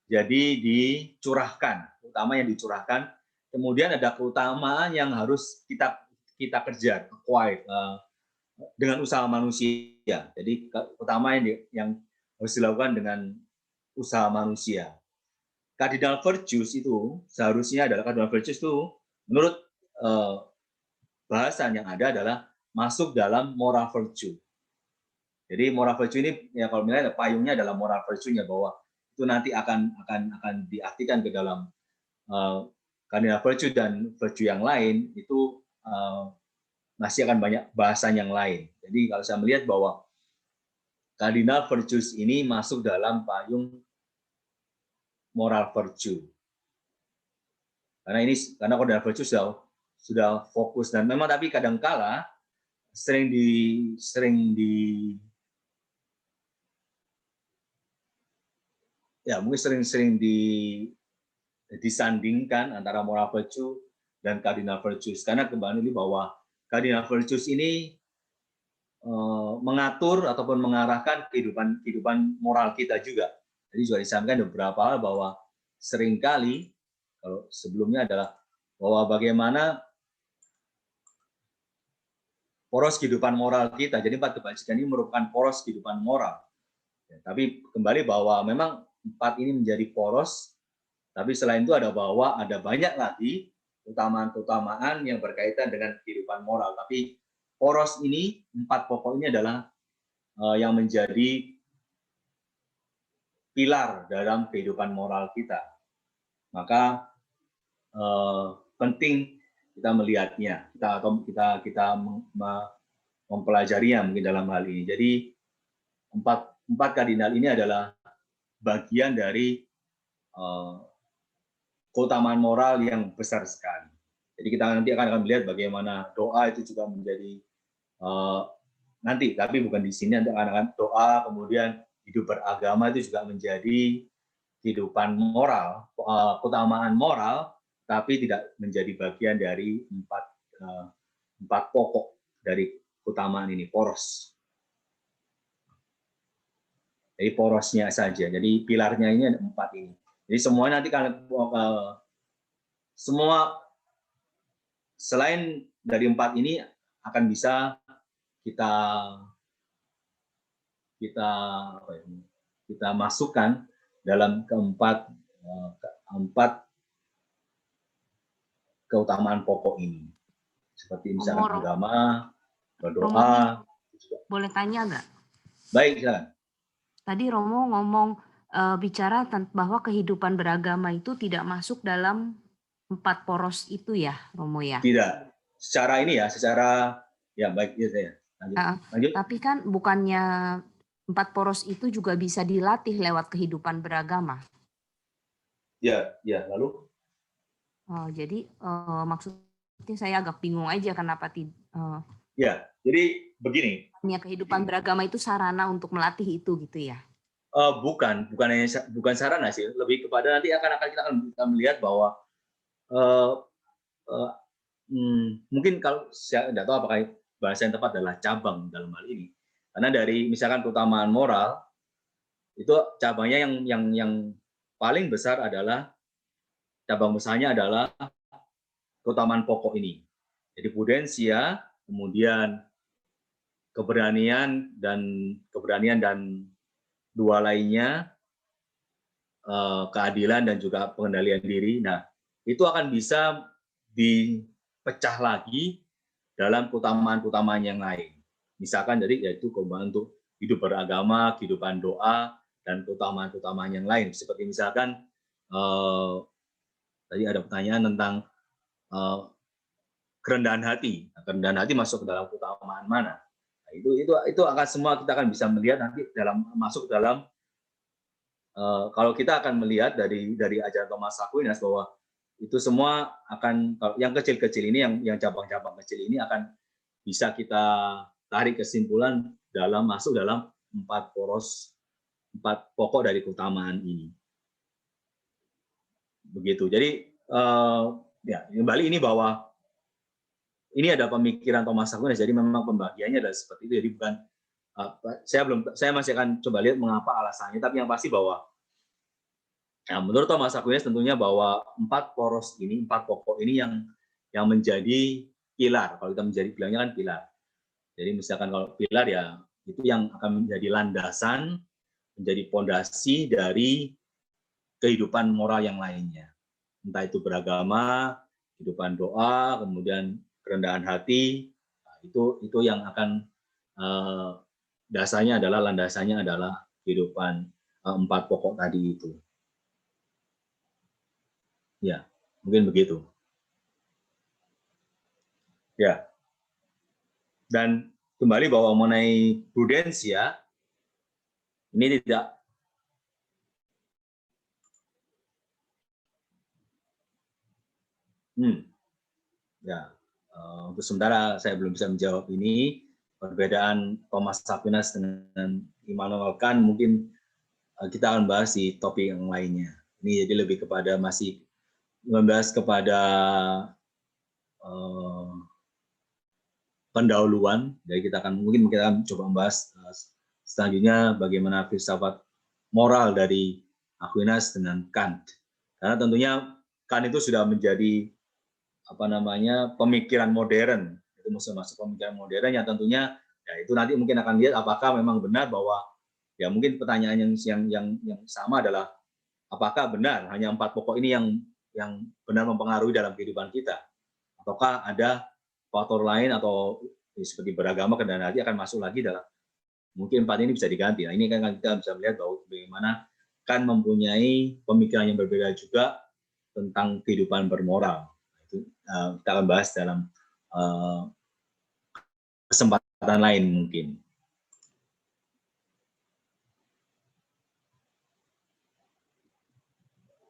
Jadi dicurahkan, utama yang dicurahkan. Kemudian ada keutamaan yang harus kita kejar, acquire dengan usaha manusia. Jadi keutamaan yang harus dilakukan dengan usaha manusia. Cardinal virtues itu seharusnya adalah cardinal virtues itu menurut bahasan yang ada adalah masuk dalam moral virtue. Jadi moral virtue ini ya kalau misalnya payungnya adalah moral virtue-nya bahwa itu nanti akan diartikan ke dalam cardinal virtue dan virtue yang lain itu masih akan banyak bahasan yang lain. Jadi kalau saya melihat bahwa cardinal virtues ini masuk dalam payung moral virtue. Karena cardinal virtue sudah fokus dan memang tapi kadangkala sering disandingkan antara moral virtue dan cardinal virtues karena kembali bahwa cardinal virtues ini mengatur ataupun mengarahkan kehidupan moral kita juga. Jadi juga disampaikan beberapa hal bahwa seringkali kalau sebelumnya adalah bahwa bagaimana poros kehidupan moral kita. Jadi 4 kebajikan ini merupakan poros kehidupan moral. Ya, tapi kembali bahwa memang 4 ini menjadi poros, tapi selain itu ada banyak lagi keutamaan-keutamaan yang berkaitan dengan kehidupan moral. Tapi poros ini, 4 pokok ini adalah yang menjadi pilar dalam kehidupan moral kita. Maka penting kita melihatnya, kita mempelajarinya mungkin dalam hal ini. Jadi 4 kardinal ini adalah bagian dari keutamaan moral yang besar sekali. Jadi kita nanti akan melihat bagaimana doa itu juga menjadi nanti, tapi bukan di sini, nanti akan doa, kemudian hidup beragama itu juga menjadi kehidupan moral, keutamaan moral, tapi tidak menjadi bagian dari 4 pokok dari keutamaan ini, poros. Jadi porosnya saja. Jadi pilarnya ini ada 4 ini. Jadi semua nanti kalau semua selain dari 4 ini akan bisa kita masukkan dalam keempat keutamaan pokok ini. Seperti misalkan agama, berdoa. Boleh tanya nggak? Baik, silakan. Tadi Romo ngomong bicara bahwa kehidupan beragama itu tidak masuk dalam 4 poros itu ya, Romo ya? Tidak. Secara ya baik ya saya. Lanjut. Tapi kan bukannya 4 poros itu juga bisa dilatih lewat kehidupan beragama? Ya, lalu? Jadi maksudnya saya agak bingung aja kenapa Ya, jadi begini. Kehidupan beragama itu sarana untuk melatih itu gitu ya? Bukan sarana sih, lebih kepada nanti kita akan melihat bahwa mungkin kalau saya tidak tahu apakah bahasa yang tepat adalah cabang dalam hal ini. Karena dari misalkan keutamaan moral itu cabangnya yang paling besar adalah cabang besarnya adalah keutamaan pokok ini. Jadi prudensia, kemudian keberanian dan 2 lainnya keadilan dan juga pengendalian diri. Nah, itu akan bisa dipecah lagi dalam keutamaan-keutamaan yang lain. Misalkan yaitu keutamaan untuk hidup beragama, kehidupan doa, dan keutamaan-keutamaan yang lain. Seperti misalkan tadi ada pertanyaan tentang kerendahan hati. Nah, kerendahan hati masuk ke dalam keutamaan mana? Nah, itu akan semua kita akan bisa melihat nanti masuk dalam kalau kita akan melihat dari ajaran Thomas Aquinas bahwa itu semua akan, kalau yang kecil-kecil ini, yang cabang-cabang kecil ini akan bisa kita tarik kesimpulan masuk dalam 4 pokok dari keutamaan ini. Begitu. Jadi ya kembali ini bahwa ini ada pemikiran Thomas Aquinas, jadi memang pembagiannya adalah seperti itu. Jadi bukan saya masih akan coba lihat mengapa alasannya, tapi yang pasti bahwa menurut Thomas Aquinas tentunya bahwa 4 pokok ini yang menjadi pilar. Kalau kita bilangnya kan pilar. Jadi misalkan kalau pilar ya itu yang akan menjadi landasan, menjadi pondasi dari kehidupan moral yang lainnya. Entah itu beragama, kehidupan doa, kemudian kerendahan hati, itu yang akan landasannya adalah kehidupan 4 pokok tadi itu. Ya, mungkin begitu. Ya. Dan kembali bahwa mengenai prudensia, ini tidak ya, untuk sementara saya belum bisa menjawab ini. Perbedaan Thomas Aquinas dengan Immanuel Kant mungkin kita akan bahas di topik yang lainnya. Ini jadi lebih kepada masih membahas kepada pendahuluan. Jadi kita akan coba membahas selanjutnya bagaimana filsafat moral dari Aquinas dengan Kant. Karena tentunya Kant itu sudah menjadi pemikiran modern. Itu masuk pemikiran modern yang tentunya ya itu nanti mungkin akan lihat apakah memang benar bahwa ya mungkin pertanyaan yang sama adalah apakah benar hanya 4 pokok ini yang benar mempengaruhi dalam kehidupan kita, ataukah ada faktor lain atau seperti beragama kerendahan hati akan masuk lagi dalam mungkin 4 ini bisa diganti. Nah, ini kan kita bisa melihat bahwa bagaimana kan mempunyai pemikiran yang berbeda juga tentang kehidupan bermoral. Itu kita akan bahas dalam kesempatan lain mungkin.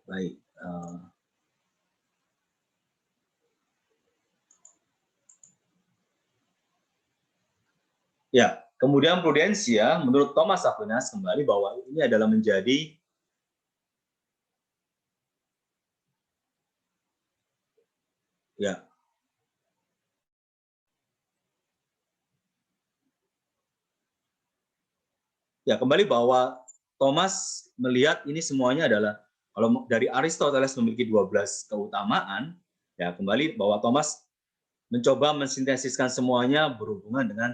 Baik. Ya, kemudian prudensia menurut Thomas Aquinas kembali bahwa ini adalah menjadi kembali bahwa Thomas melihat ini semuanya adalah kalau dari Aristoteles memiliki 12 keutamaan, ya kembali bahwa Thomas mencoba mensintesiskan semuanya berhubungan dengan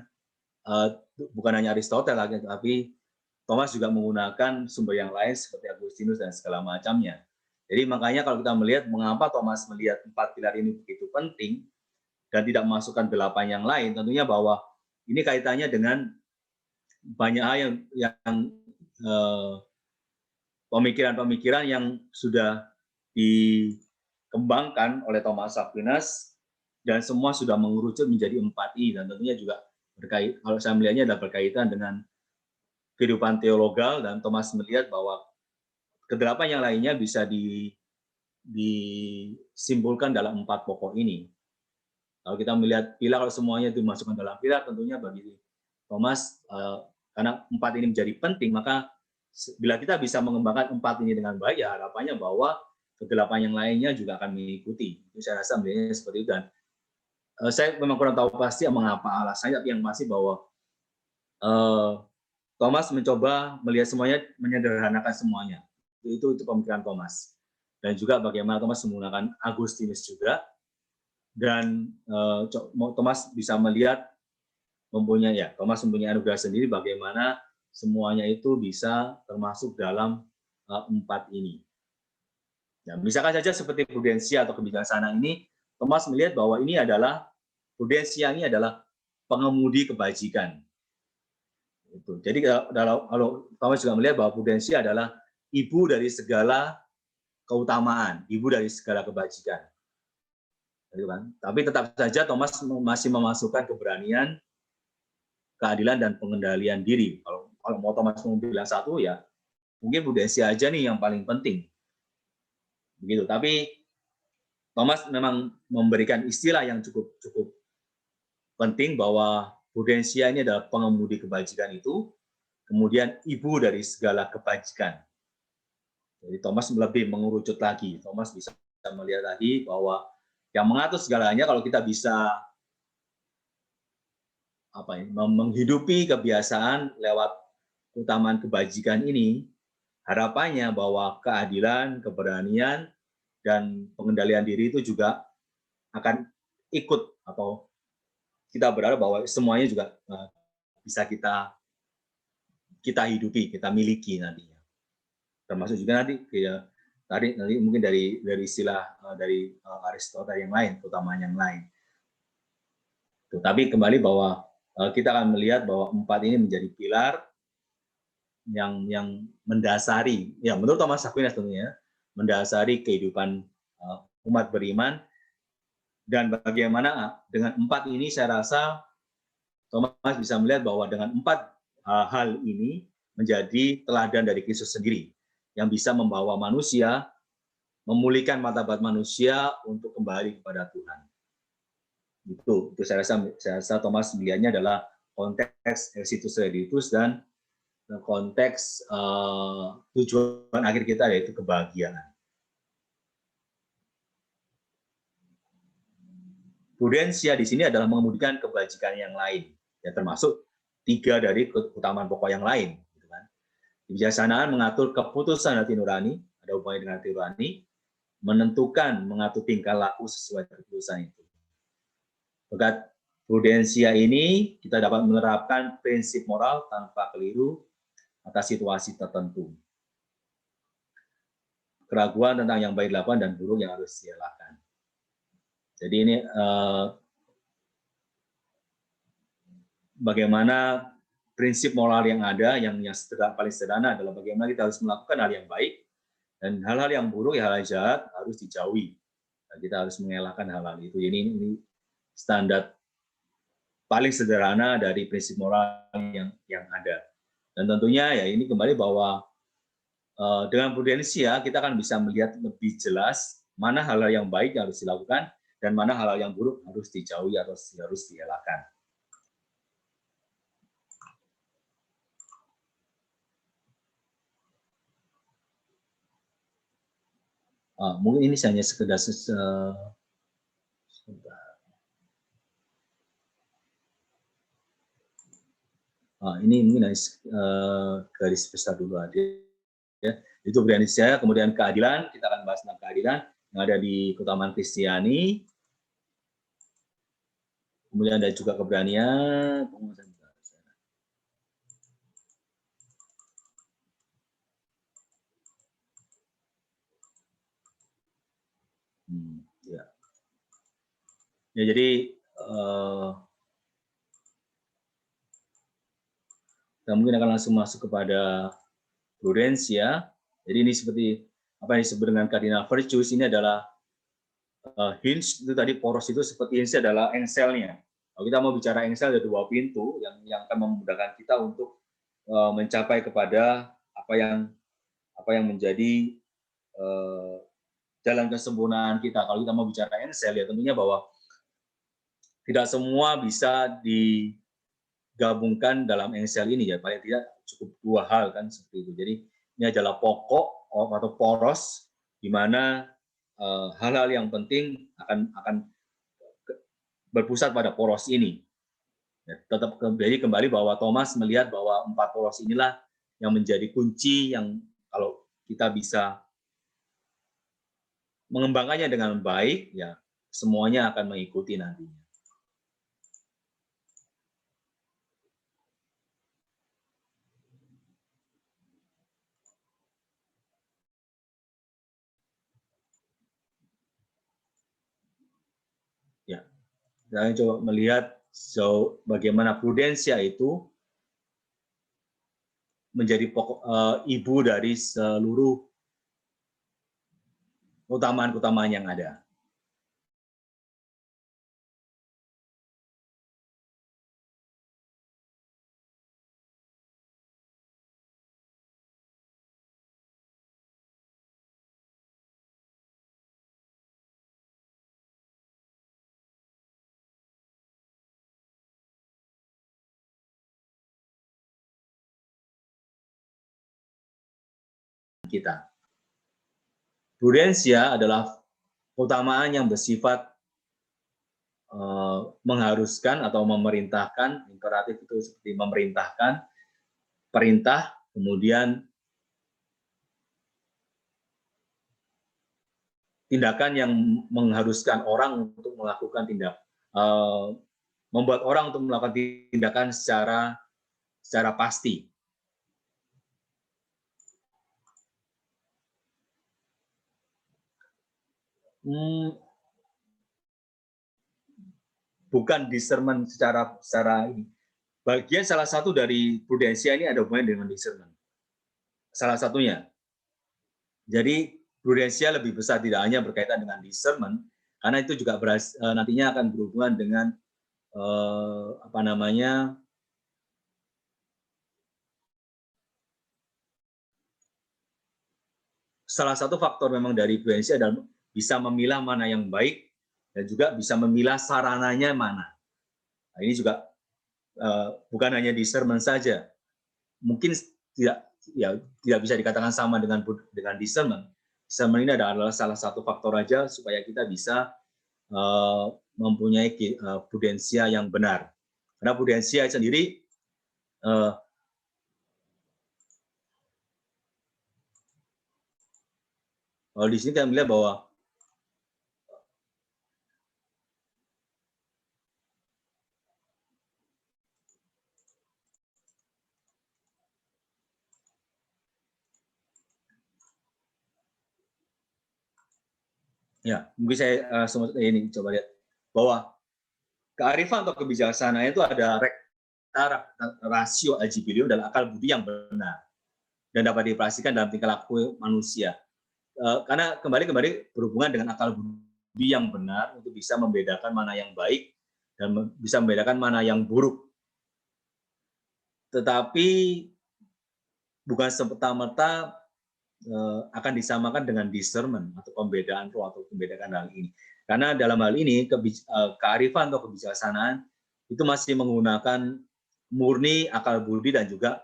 bukan hanya Aristoteles, tapi Thomas juga menggunakan sumber yang lain seperti Agustinus dan segala macamnya. Jadi makanya kalau kita melihat mengapa Thomas melihat 4 pilar ini begitu penting dan tidak memasukkan 8 yang lain, tentunya bahwa ini kaitannya dengan banyak hal yang pemikiran-pemikiran yang sudah dikembangkan oleh Thomas Aquinas dan semua sudah mengerucut menjadi 4 ini, dan tentunya juga kalau saya melihatnya adalah berkaitan dengan kehidupan teologal, dan Thomas melihat bahwa ke-8 yang lainnya bisa disimpulkan dalam 4 pokok ini. Kalau kita melihat pilar, kalau semuanya itu dimasukkan dalam pilar, tentunya bagi Thomas karena 4 ini menjadi penting, maka bila kita bisa mengembangkan 4 ini dengan baik, ya harapannya bahwa ke-8 yang lainnya juga akan mengikuti. Itu saya rasa melihatnya seperti itu. Dan saya memang kurang tahu pasti mengapa alasannya, tapi yang pasti bahwa Thomas mencoba melihat semuanya, menyederhanakan semuanya. Itu pemikiran Thomas. Dan juga bagaimana Thomas menggunakan Agustinus juga. Dan Thomas bisa melihat Thomas mempunyai anugerah sendiri bagaimana semuanya itu bisa termasuk dalam 4 ini. Ya, misalkan saja seperti prudensia atau kebijaksanaan ini, Thomas melihat bahwa ini adalah prudensia ini adalah pengemudi kebajikan. Jadi kalau Thomas juga melihat bahwa prudensia adalah ibu dari segala keutamaan, ibu dari segala kebajikan. Tapi tetap saja Thomas masih memasukkan keberanian, keadilan, dan pengendalian diri. Kalau mau Thomas bilang satu, ya mungkin prudensia aja nih yang paling penting. Begitu. Tapi Thomas memang memberikan istilah yang cukup penting bahwa prudensia ini adalah pengemudi kebajikan itu, kemudian ibu dari segala kebajikan. Jadi Thomas lebih mengerucut lagi. Thomas bisa melihat lagi bahwa yang mengatur segalanya, kalau kita bisa menghidupi kebiasaan lewat utamaan kebajikan ini, harapannya bahwa keadilan, keberanian, dan pengendalian diri itu juga akan ikut, atau kita berharap bahwa semuanya juga bisa kita hidupi, kita miliki nantinya. Termasuk juga nanti nanti mungkin dari istilah dari Aristoteles yang lain, keutamaan yang lain. Tapi kembali bahwa kita akan melihat bahwa 4 ini menjadi pilar yang mendasari, ya menurut Thomas Aquinas tentunya, mendasari kehidupan umat beriman. Dan bagaimana dengan 4 ini, saya rasa Thomas bisa melihat bahwa dengan 4 hal ini menjadi teladan dari Kristus sendiri yang bisa membawa manusia, memulihkan martabat manusia untuk kembali kepada Tuhan. Itu saya rasa Thomas melihatnya adalah konteks exitus redditus dan konteks tujuan akhir kita, yaitu kebahagiaan. Prudensia di sini adalah mengemudikan kebajikan yang lain, ya termasuk 3 dari keutamaan pokok yang lain. Gitu kan. Kebijaksanaan mengatur keputusan hati nurani, ada hubungannya dengan hati nurani, mengatur tingkah laku sesuai keputusan itu. Berkat prudensia ini, kita dapat menerapkan prinsip moral tanpa keliru atas situasi tertentu. Keraguan tentang yang baik dilakukan dan buruk yang harus dielakkan. Jadi ini bagaimana prinsip moral yang ada, yang paling sederhana adalah bagaimana kita harus melakukan hal yang baik, dan hal-hal yang buruk, hal yang jahat harus dijauhi. Dan kita harus mengelakkan hal-hal itu. Jadi ini standar paling sederhana dari prinsip moral yang ada. Dan tentunya ya ini kembali bahwa dengan prudensia kita akan bisa melihat lebih jelas mana hal-hal yang baik yang harus dilakukan dan mana hal-hal yang buruk harus dijauhi atau harus dielakkan. Mungkin ini hanya sekedar ini mungkin garis besar dulu aja. Ya, itu prudensia, kemudian keadilan, kita akan bahas tentang keadilan yang ada di keutamaan Kristiani. Kemudian ada juga keberanian. Ya, jadi kita mungkin akan langsung masuk kepada prudensia. Jadi ini seperti apa yang disebut dengan cardinal virtues, ini adalah hinge, itu tadi poros itu seperti hinge adalah engselnya. Kalau kita mau bicara engsel, ada 2 pintu yang akan memudahkan kita untuk mencapai kepada apa yang menjadi jalan kesempurnaan kita. Kalau kita mau bicara engsel, ya tentunya bahwa tidak semua bisa digabungkan dalam engsel ini, ya paling tidak cukup 2 hal kan seperti itu. Jadi ini adalah pokok atau poros di mana hal-hal yang penting akan berpusat pada poros ini. Ya, tetap kembali bahwa Thomas melihat bahwa 4 poros inilah yang menjadi kunci yang kalau kita bisa mengembangkannya dengan baik, ya semuanya akan mengikuti nantinya. Ya, kita coba melihat bagaimana prudensia itu menjadi pokok ibu dari seluruh keutamaan-keutamaan yang ada. kita. Prudensia adalah keutamaan yang bersifat mengharuskan atau memerintahkan, imperatif itu seperti memerintahkan, perintah, kemudian tindakan yang mengharuskan orang untuk melakukan membuat orang untuk melakukan tindakan secara pasti. Bukan discernment secara ini. Bagian salah satu dari prudensia ini ada hubungannya dengan discernment. Salah satunya. Jadi prudensia lebih besar tidak hanya berkaitan dengan discernment, karena itu juga nantinya akan berhubungan dengan salah satu faktor memang dari prudensia adalah bisa memilah mana yang baik dan juga bisa memilah sarananya mana. Nah, ini juga bukan hanya discernment saja. Mungkin tidak bisa dikatakan sama dengan discernment. Discernment ini adalah salah satu faktor aja supaya kita bisa mempunyai prudensia yang benar. Karena prudensia sendiri kalau di sini kita melihat bahwa ya, mungkin saya ini coba lihat bahwa kearifan atau kebijaksanaan itu ada rasio aljibilium dan akal budi yang benar dan dapat dioperasikan dalam tingkah laku manusia. Karena kembali berhubungan dengan akal budi yang benar untuk bisa membedakan mana yang baik dan bisa membedakan mana yang buruk. Tetapi bukan serta-merta akan disamakan dengan discernment atau pembedaan roh atau pembedaan hal ini. Karena dalam hal ini kearifan atau kebijaksanaan itu masih menggunakan murni akal budi dan juga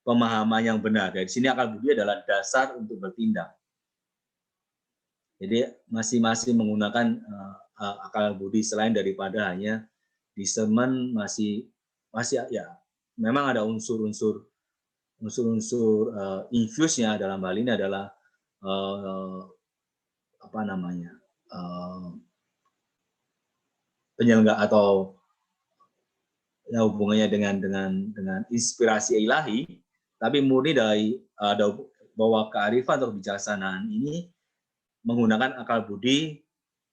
pemahaman yang benar. Dari sini akal budi adalah dasar untuk bertindak. Jadi masing-masing menggunakan akal budi selain daripada hanya discernment masih ya memang ada unsur-unsur infuse-nya dalam hal ini adalah penyelenggara atau ya hubungannya dengan inspirasi ilahi, tapi murni dari bahwa kearifan atau kebijaksanaan ini menggunakan akal budi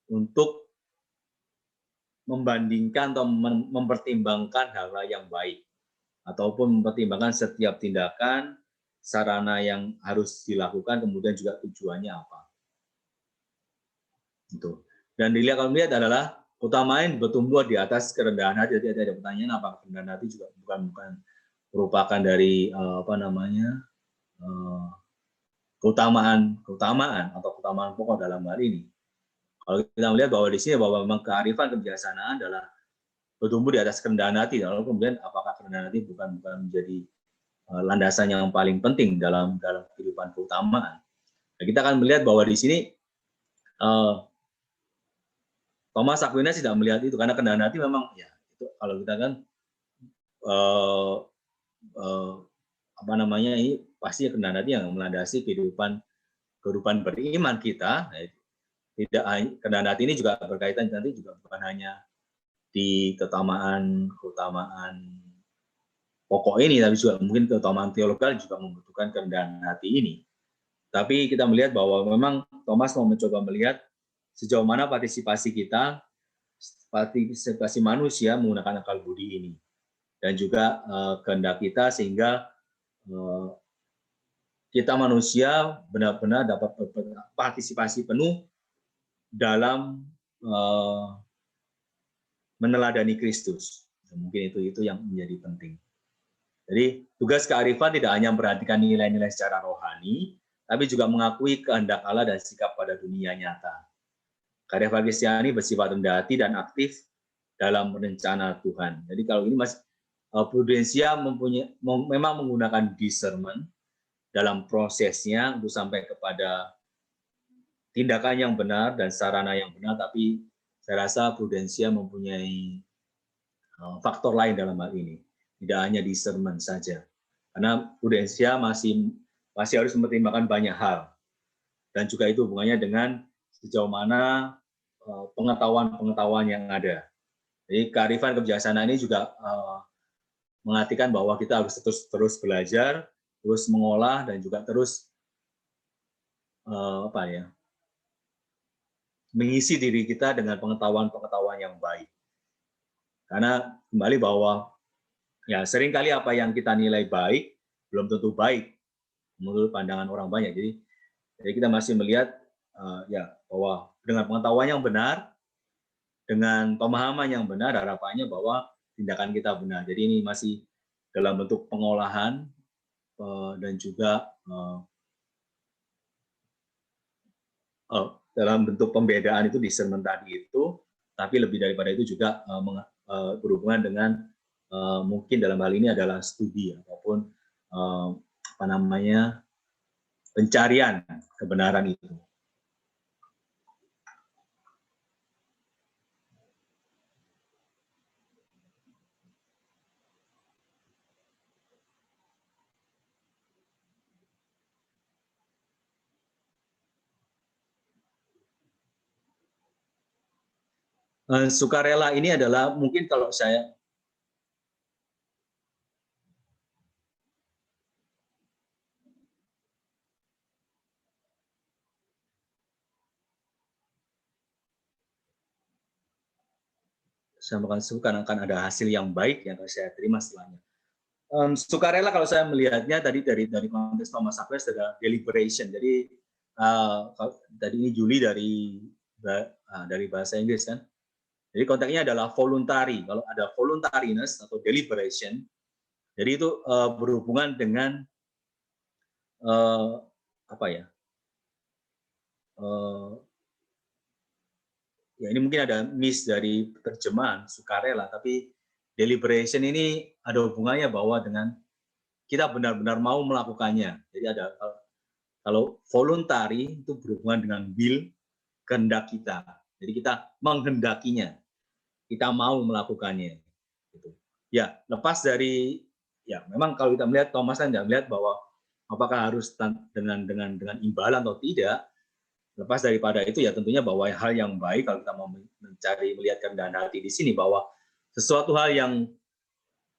untuk membandingkan atau mempertimbangkan hal-hal yang baik ataupun mempertimbangkan setiap tindakan, sarana yang harus dilakukan, kemudian juga tujuannya apa. Itu. Dan dilihat kalau melihat adalah utamain bertumbuh di atas kerendahan hati. Jadi ada pertanyaan apakah kerendahan hati juga bukan merupakan dari keutamaan atau keutamaan pokok dalam hal ini. Kalau kita melihat bahwa di sini bahwa memang kearifan kebijaksanaan adalah bertumbuh di atas kerendahan hati, lalu kemudian apakah kerendahan hati bukan menjadi landasan yang paling penting dalam kehidupan keutamaan. Nah, kita akan melihat bahwa di sini Thomas Aquinas tidak melihat itu karena kerendahan hati memang ya itu kalau kita kan ini pasti kerendahan hati yang melandasi kehidupan beriman kita. Tidak kerendahan hati ini juga berkaitan nanti juga bukan hanya di keutamaan pokok ini, tapi juga mungkin keutamaan teologal juga membutuhkan kerendahan hati ini. Tapi kita melihat bahwa memang Thomas mau mencoba melihat sejauh mana partisipasi manusia menggunakan akal budi ini. Dan juga kehendak kita sehingga kita manusia benar-benar dapat partisipasi penuh dalam meneladani Kristus. Mungkin itu yang menjadi penting. Jadi tugas kearifan tidak hanya memperhatikan nilai-nilai secara rohani, tapi juga mengakui kehendak Allah dan sikap pada dunia nyata. Kearifan Kristiani bersifat rendah hati dan aktif dalam rencana Tuhan. Jadi kalau ini prudensia memang menggunakan discernment, dalam prosesnya untuk sampai kepada tindakan yang benar dan sarana yang benar, tapi saya rasa prudensia mempunyai faktor lain dalam hal ini. Tidak hanya discernment saja. Karena prudensia masih harus mempertimbangkan banyak hal. Dan juga itu hubungannya dengan sejauh mana pengetahuan-pengetahuan yang ada. Jadi kearifan kebijaksanaan ini juga mengartikan bahwa kita harus terus belajar, terus mengolah, dan juga terus mengisi diri kita dengan pengetahuan-pengetahuan yang baik. Karena kembali bahwa ya seringkali apa yang kita nilai baik belum tentu baik menurut pandangan orang banyak. Jadi kita masih melihat ya bahwa dengan pengetahuan yang benar, dengan pemahaman yang benar, harapannya bahwa tindakan kita benar. Jadi ini masih dalam bentuk pengolahan dan juga dalam bentuk pembedaan itu discernment tadi itu, tapi lebih daripada itu juga berhubungan dengan mungkin dalam hal ini adalah studi ataupun pencarian kebenaran itu. Sukarela ini adalah mungkin kalau saya akan ada hasil yang baik yang saya terima setelahnya. Sukarela kalau saya melihatnya tadi dari konteks Thomas Aquinas adalah deliberation. Jadi tadi ini Juli dari bahasa Inggris kan. Jadi konteksnya adalah voluntary. Kalau ada voluntariness atau deliberation, jadi itu berhubungan dengan ya ini mungkin ada miss dari terjemahan sukarela, tapi deliberation ini ada hubungannya bahwa dengan kita benar-benar mau melakukannya. Jadi ada kalau voluntary itu berhubungan dengan will, kehendak kita. Jadi kita menghendakinya, kita mau melakukannya. Gitu. Ya, lepas dari ya memang kalau kita melihat Thomas kan tidak melihat bahwa apakah harus dengan imbalan atau tidak. Lepas daripada itu ya tentunya bahwa hal yang baik kalau kita mau mencari melihat kehendak hati di sini bahwa sesuatu hal yang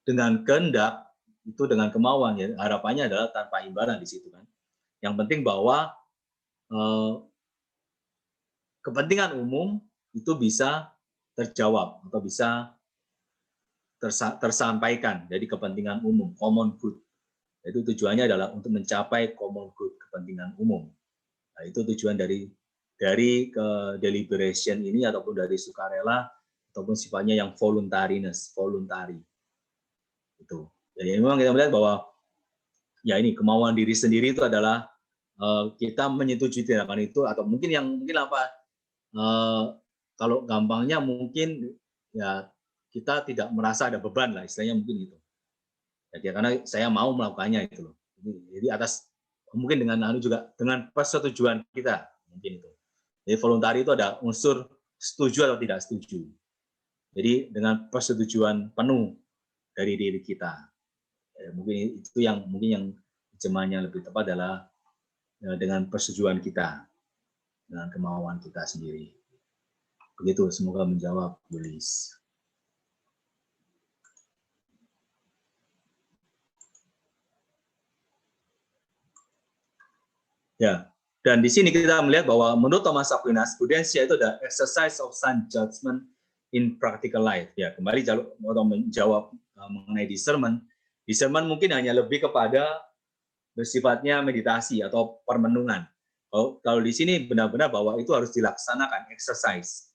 dengan kehendak itu dengan kemauan ya harapannya adalah tanpa imbalan di situ kan. Yang penting bahwa kepentingan umum itu bisa terjawab atau bisa tersampaikan. Jadi kepentingan umum, common good. Itu tujuannya adalah untuk mencapai common good, kepentingan umum. Nah, itu tujuan dari ke deliberation ini ataupun dari sukarela ataupun sifatnya yang voluntariness, voluntary. Itu. Jadi memang kita melihat bahwa ya ini kemauan diri sendiri itu adalah kita menyetujui tindakan itu atau mungkin kalau gampangnya mungkin ya kita tidak merasa ada beban lah istilahnya mungkin gitu. Ya, karena saya mau melakukannya itu loh. Jadi atas mungkin dengan juga dengan persetujuan kita mungkin itu. Jadi voluntari itu ada unsur setuju atau tidak setuju. Jadi dengan persetujuan penuh dari diri kita. Ya, mungkin itu yang terjemahannya lebih tepat adalah dengan persetujuan kita, dengan kemauan kita sendiri. Begitu, semoga menjawab, Yulis. Ya, dan di sini kita melihat bahwa menurut Thomas Aquinas, prudensia itu adalah exercise of sound judgment in practical life. Ya, kembali untuk menjawab mengenai discernment. Discernment mungkin hanya lebih kepada bersifatnya meditasi atau permenungan. Kalau di sini benar-benar bahwa itu harus dilaksanakan exercise.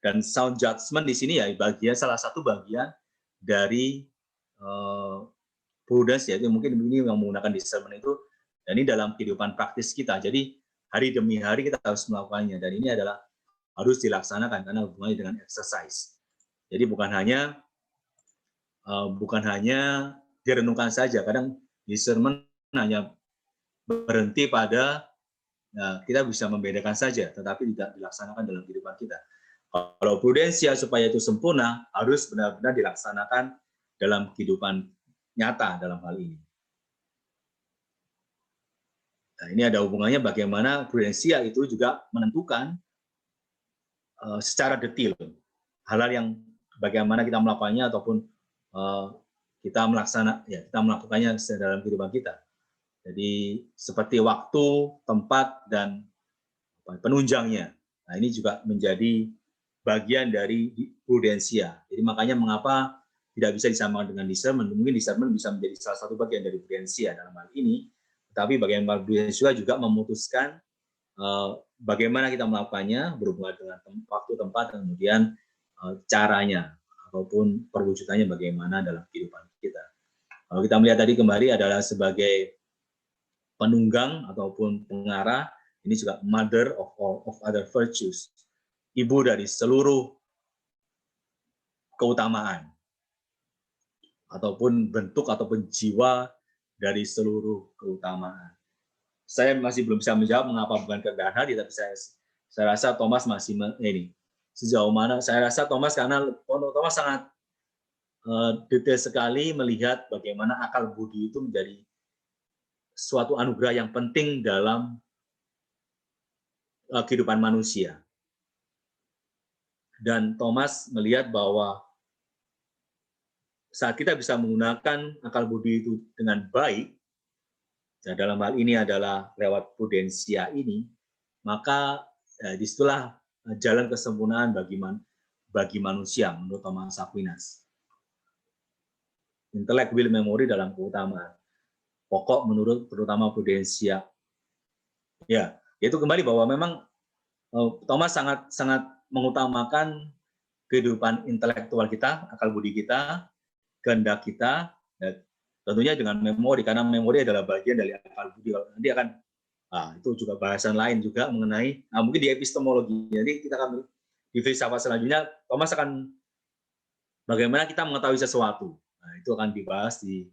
Dan sound judgment di sini ya salah satu bagian dari prudence, yaitu mungkin ini yang menggunakan discernment itu. Dan ini dalam kehidupan praktis kita. Jadi hari demi hari kita harus melakukannya. Dan ini adalah harus dilaksanakan karena hubungannya dengan exercise. Jadi bukan hanya direnungkan saja. Kadang discernment hanya berhenti pada kita bisa membedakan saja, tetapi tidak dilaksanakan dalam kehidupan kita. Kalau prudensia supaya itu sempurna, harus benar-benar dilaksanakan dalam kehidupan nyata dalam hal ini. Nah, ini ada hubungannya bagaimana prudensia itu juga menentukan secara detail hal-hal yang bagaimana kita melakukannya ataupun kita melakukannya dalam kehidupan kita. Jadi seperti waktu, tempat, dan penunjangnya. Nah, ini juga menjadi bagian dari prudensia. Jadi makanya mengapa tidak bisa disamakan dengan discernment. Mungkin discernment bisa menjadi salah satu bagian dari prudensia dalam hal ini. Tetapi bagian prudensia juga memutuskan bagaimana kita melakukannya berhubungan dengan waktu, tempat, dan kemudian caranya ataupun perwujudannya bagaimana dalam kehidupan kita. Kalau kita melihat tadi kembali adalah sebagai penunggang ataupun pengarah, ini juga mother of all of other virtues, ibu dari seluruh keutamaan ataupun bentuk ataupun jiwa dari seluruh keutamaan. Saya masih belum bisa menjawab mengapa bukan kerendahan hati, tapi saya rasa Thomas masih ini sejauh mana. Saya rasa Thomas karena Thomas sangat detail sekali melihat bagaimana akal budi itu menjadi suatu anugerah yang penting dalam kehidupan manusia. Dan Thomas melihat bahwa saat kita bisa menggunakan akal budi itu dengan baik, dan dalam hal ini adalah lewat prudensia ini, maka disitulah jalan kesempurnaan bagi manusia menurut Thomas Aquinas. Intelek, will, memori dalam keutamaan. Pokok menurut terutama prudensia. Ya, itu kembali bahwa memang Thomas sangat mengutamakan kehidupan intelektual kita, akal budi kita, kehendak kita, dan tentunya dengan memori, karena memori adalah bagian dari akal budi. Nanti akan itu juga bahasan lain juga mengenai mungkin di epistemologi. Jadi kita akan di filsafat selanjutnya, Thomas akan bagaimana kita mengetahui sesuatu. Nah, itu akan dibahas di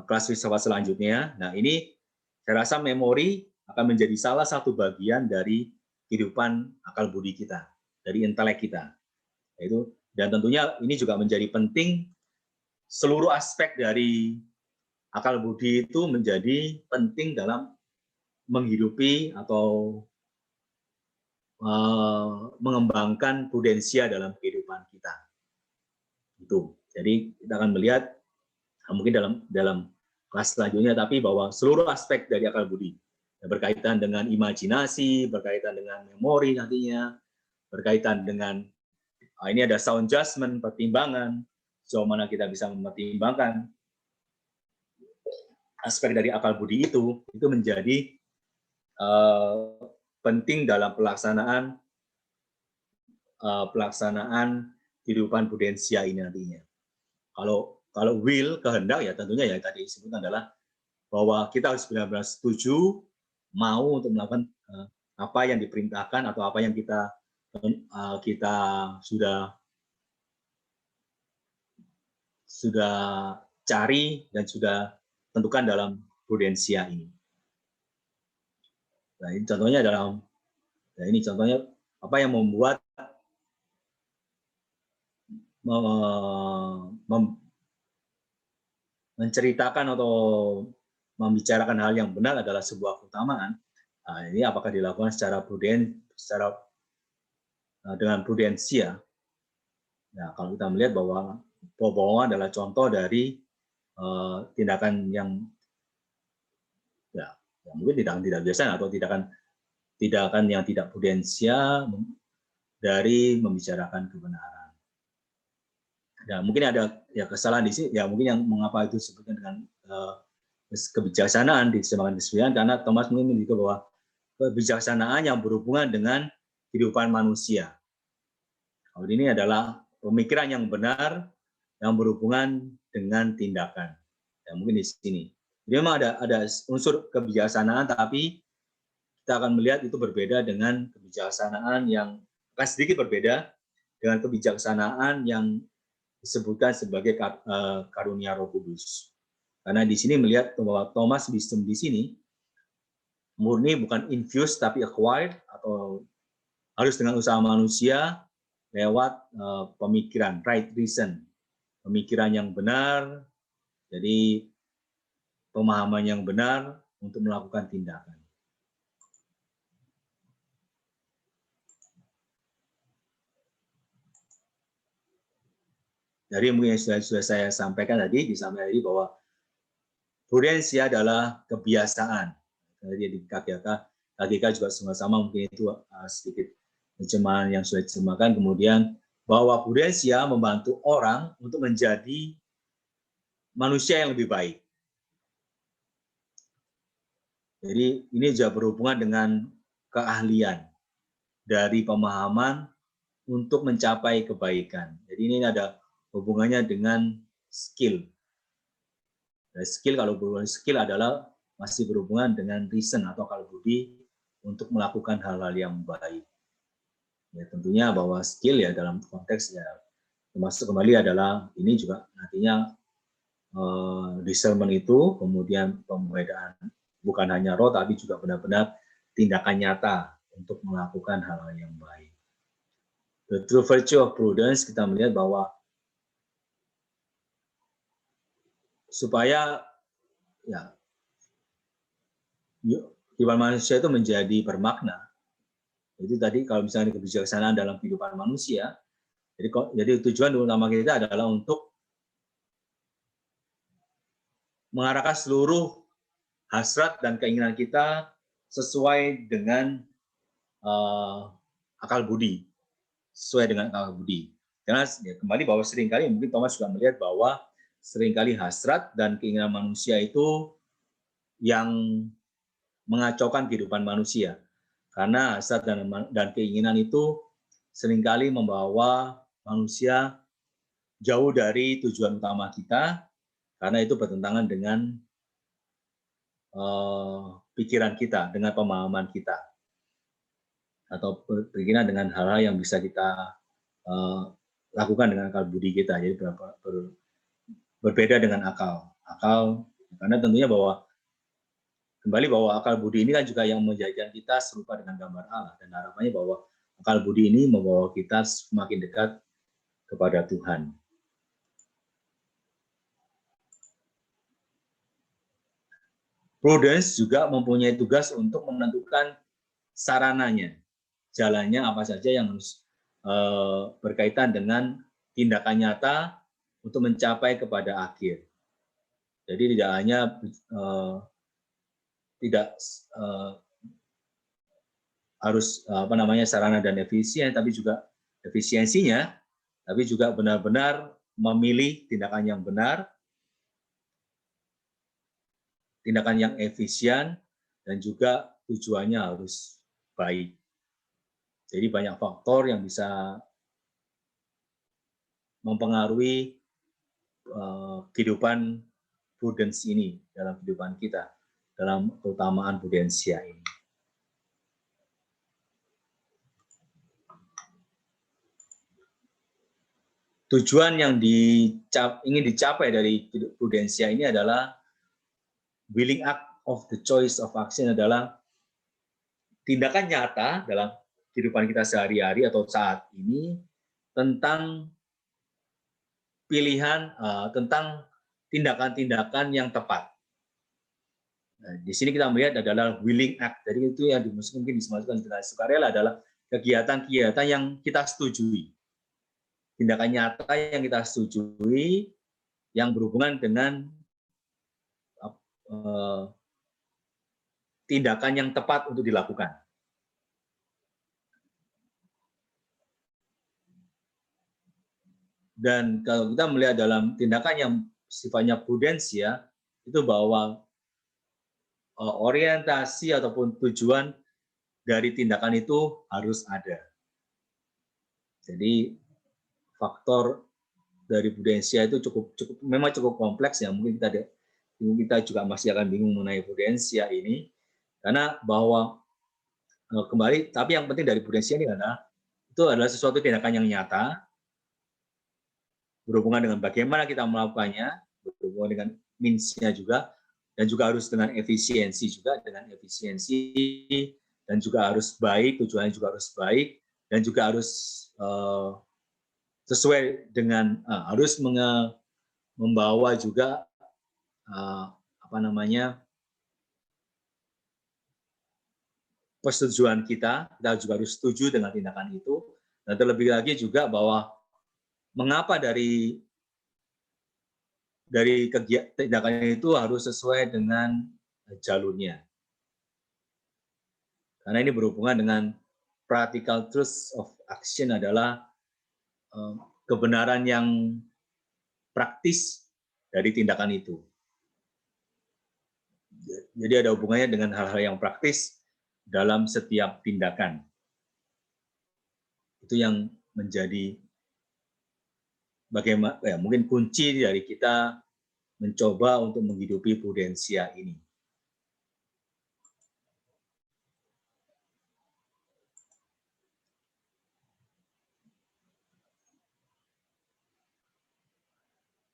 kelas filsafat selanjutnya. Nah, ini saya rasa memori akan menjadi salah satu bagian dari kehidupan akal budi kita, dari intelek kita. Dan tentunya ini juga menjadi penting, seluruh aspek dari akal budi itu menjadi penting dalam menghidupi atau mengembangkan prudensia dalam kehidupan kita. Itu. Jadi kita akan melihat mungkin dalam kelas selanjutnya, tapi bahwa seluruh aspek dari akal budi berkaitan dengan imajinasi, berkaitan dengan memori nantinya, berkaitan dengan ini ada sound judgment, pertimbangan, sejauh mana kita bisa mempertimbangkan aspek dari akal budi itu menjadi penting dalam pelaksanaan kehidupan prudensia ini nantinya. Kalau will, kehendak, ya tentunya ya tadi disebut adalah bahwa kita harus benar-benar setuju, mau untuk melakukan apa yang diperintahkan atau apa yang kita sudah cari dan sudah tentukan dalam prudensia ini. Nah, ini contohnya contohnya apa yang membuat menceritakan atau membicarakan hal yang benar adalah sebuah keutamaan. Nah, ini apakah dilakukan secara dengan prudensia? Nah, kalau kita melihat bahwa bohongan adalah contoh dari tindakan yang mungkin tidak biasa atau tindakan yang tidak prudensia dari membicarakan kebenaran. Ya, mungkin ada kesalahan di sini, mungkin yang mengapa itu disebutkan dengan kebijaksanaan di kesempatan karena Thomas mungkin memiliki bahwa kebijaksanaan yang berhubungan dengan kehidupan manusia. Kalau ini adalah pemikiran yang benar yang berhubungan dengan tindakan. Ya, mungkin di sini. Jadi memang ada unsur kebijaksanaan, tapi kita akan melihat itu berbeda dengan kebijaksanaan yang akan sedikit berbeda dengan kebijaksanaan yang disebutkan sebagai karunia Roh Kudus. Karena di sini melihat bahwa Thomas wisdom di sini murni bukan infused tapi acquired atau harus dengan usaha manusia lewat pemikiran, right reason, pemikiran yang benar, jadi pemahaman yang benar untuk melakukan tindakan. Jadi mungkin yang sudah saya sampaikan tadi, disampaikan tadi bahwa prudensia adalah kebiasaan. Jadi di KGK juga sama-sama mungkin itu sedikit terjemahan yang sudah diterjemahkan. Kemudian bahwa prudensia membantu orang untuk menjadi manusia yang lebih baik. Jadi ini juga berhubungan dengan keahlian dari pemahaman untuk mencapai kebaikan. Jadi ini ada hubungannya dengan skill. Dan skill, kalau berhubungan skill adalah masih berhubungan dengan reason atau akal budi untuk melakukan hal-hal yang baik. Ya, tentunya bahwa skill ya dalam konteks ya termasuk kembali adalah ini juga nantinya discernment itu, kemudian pembedaan bukan hanya roh tapi juga benar-benar tindakan nyata untuk melakukan hal-hal yang baik. The true virtue of prudence, kita melihat bahwa supaya ya kehidupan manusia itu menjadi bermakna. Itu tadi kalau misalnya kebijaksanaan dalam kehidupan manusia, jadi tujuan utama kita adalah untuk mengarahkan seluruh hasrat dan keinginan kita sesuai dengan akal budi, sesuai dengan akal budi. Karena ya, kembali bahwa seringkali mungkin Thomas juga melihat bahwa seringkali hasrat dan keinginan manusia itu yang mengacaukan kehidupan manusia. Karena hasrat dan keinginan itu seringkali membawa manusia jauh dari tujuan utama kita, karena itu bertentangan dengan pikiran kita, dengan pemahaman kita, atau berkaitan dengan hal-hal yang bisa kita lakukan dengan akal budi kita. Jadi berbeda dengan akal, karena tentunya bahwa kembali bahwa akal budi ini kan juga yang menjadikan kita serupa dengan gambar Allah, dan harapannya bahwa akal budi ini membawa kita semakin dekat kepada Tuhan. Prudence juga mempunyai tugas untuk menentukan sarananya, jalannya apa saja yang harus berkaitan dengan tindakan nyata untuk mencapai kepada akhir. Jadi tidak hanya harus sarana dan efisien, tapi juga efisiensinya, tapi juga benar-benar memilih tindakan yang benar, tindakan yang efisien, dan juga tujuannya harus baik. Jadi banyak faktor yang bisa mempengaruhi kehidupan prudence ini dalam kehidupan kita, dalam keutamaan prudensia ini. Tujuan yang ingin dicapai dari prudensia ini adalah willing act of the choice of action, adalah tindakan nyata dalam kehidupan kita sehari-hari atau saat ini tentang pilihan, tentang tindakan-tindakan yang tepat. Nah, di sini kita melihat adalah willing act. Jadi itu yang mungkin dimasukkan dengan sukarela adalah kegiatan-kegiatan yang kita setujui. Tindakan nyata yang kita setujui yang berhubungan dengan tindakan yang tepat untuk dilakukan. Dan kalau kita melihat dalam tindakan yang sifatnya prudensia, itu bahwa orientasi ataupun tujuan dari tindakan itu harus ada. Jadi faktor dari prudensia itu memang cukup kompleks ya. Mungkin kita juga masih akan bingung mengenai prudensia ini, karena bahwa kembali, tapi yang penting dari prudensia ini adalah sesuatu tindakan yang nyata, berhubungan dengan bagaimana kita melakukannya, berhubungan dengan means-nya juga, dan juga harus dengan efisiensi juga, dan juga harus baik, tujuannya juga harus baik, dan juga harus sesuai dengan harus membawa juga persetujuan kita juga harus setuju dengan tindakan itu, dan terlebih lagi juga bahwa mengapa dari tindakan itu harus sesuai dengan jalurnya. Karena ini berhubungan dengan practical truth of action adalah kebenaran yang praktis dari tindakan itu. Jadi ada hubungannya dengan hal-hal yang praktis dalam setiap tindakan. Itu yang menjadi bagaimana mungkin kunci dari kita mencoba untuk menghidupi prudensia ini.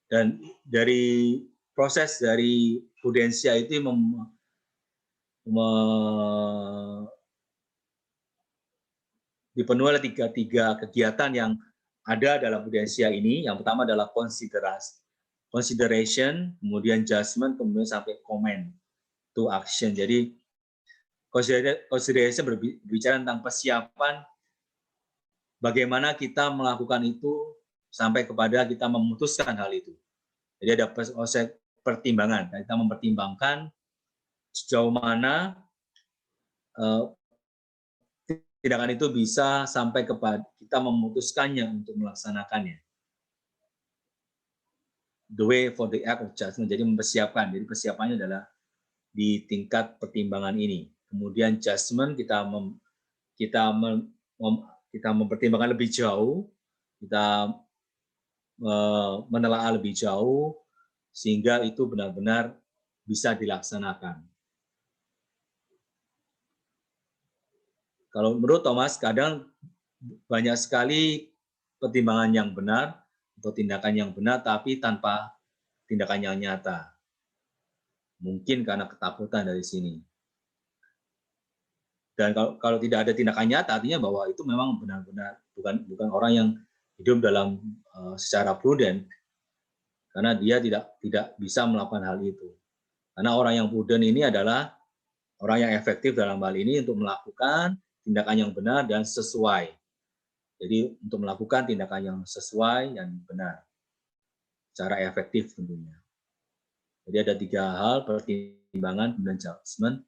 Dan dari proses dari prudensia itu dipenuhi oleh tiga kegiatan yang ada dalam prudensia ini. Yang pertama adalah consideration, kemudian judgment, kemudian sampai comment to action. Jadi consideration berbicara tentang persiapan bagaimana kita melakukan itu sampai kepada kita memutuskan hal itu. Jadi ada proses pertimbangan. Kita mempertimbangkan sejauh mana tindakan itu bisa sampai kepada kita memutuskannya untuk melaksanakannya. The way for the act of judgment. Jadi mempersiapkan. Jadi persiapannya adalah di tingkat pertimbangan ini. Kemudian judgment kita mempertimbangkan lebih jauh, kita menelaah lebih jauh sehingga itu benar-benar bisa dilaksanakan. Kalau menurut Thomas, kadang banyak sekali pertimbangan yang benar atau tindakan yang benar tapi tanpa tindakan yang nyata. Mungkin karena ketakutan dari sini. Dan kalau tidak ada tindakan nyata, artinya bahwa itu memang benar-benar bukan orang yang hidup dalam secara prudent, karena dia tidak bisa melakukan hal itu. Karena orang yang prudent ini adalah orang yang efektif dalam hal ini untuk melakukan tindakan yang benar dan sesuai. Jadi untuk melakukan tindakan yang sesuai dan benar, secara efektif tentunya. Jadi ada tiga hal, pertimbangan, kemudian judgment,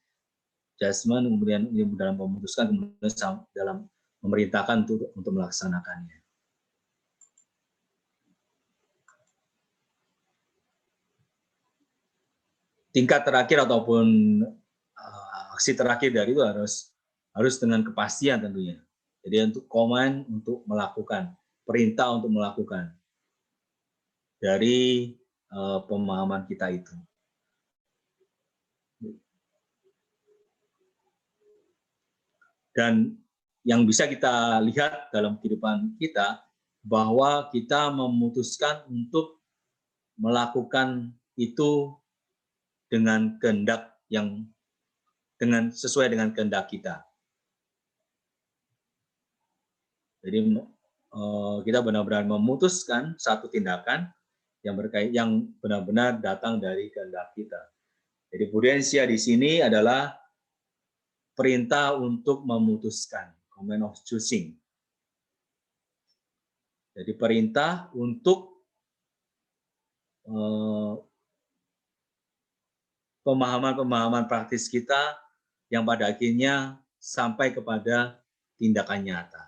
kemudian dalam memutuskan, kemudian dalam memerintahkan untuk melaksanakannya. Tingkat terakhir ataupun aksi terakhir dari itu harus dengan kepastian tentunya. Jadi untuk command untuk melakukan, perintah untuk melakukan dari pemahaman kita itu. Dan yang bisa kita lihat dalam kehidupan kita bahwa kita memutuskan untuk melakukan itu dengan kehendak sesuai dengan kehendak kita. Jadi kita benar-benar memutuskan satu tindakan yang benar-benar datang dari kehendak kita. Jadi prudensia di sini adalah perintah untuk memutuskan, command of choosing. Jadi perintah untuk pemahaman-pemahaman praktis kita yang pada akhirnya sampai kepada tindakan nyata.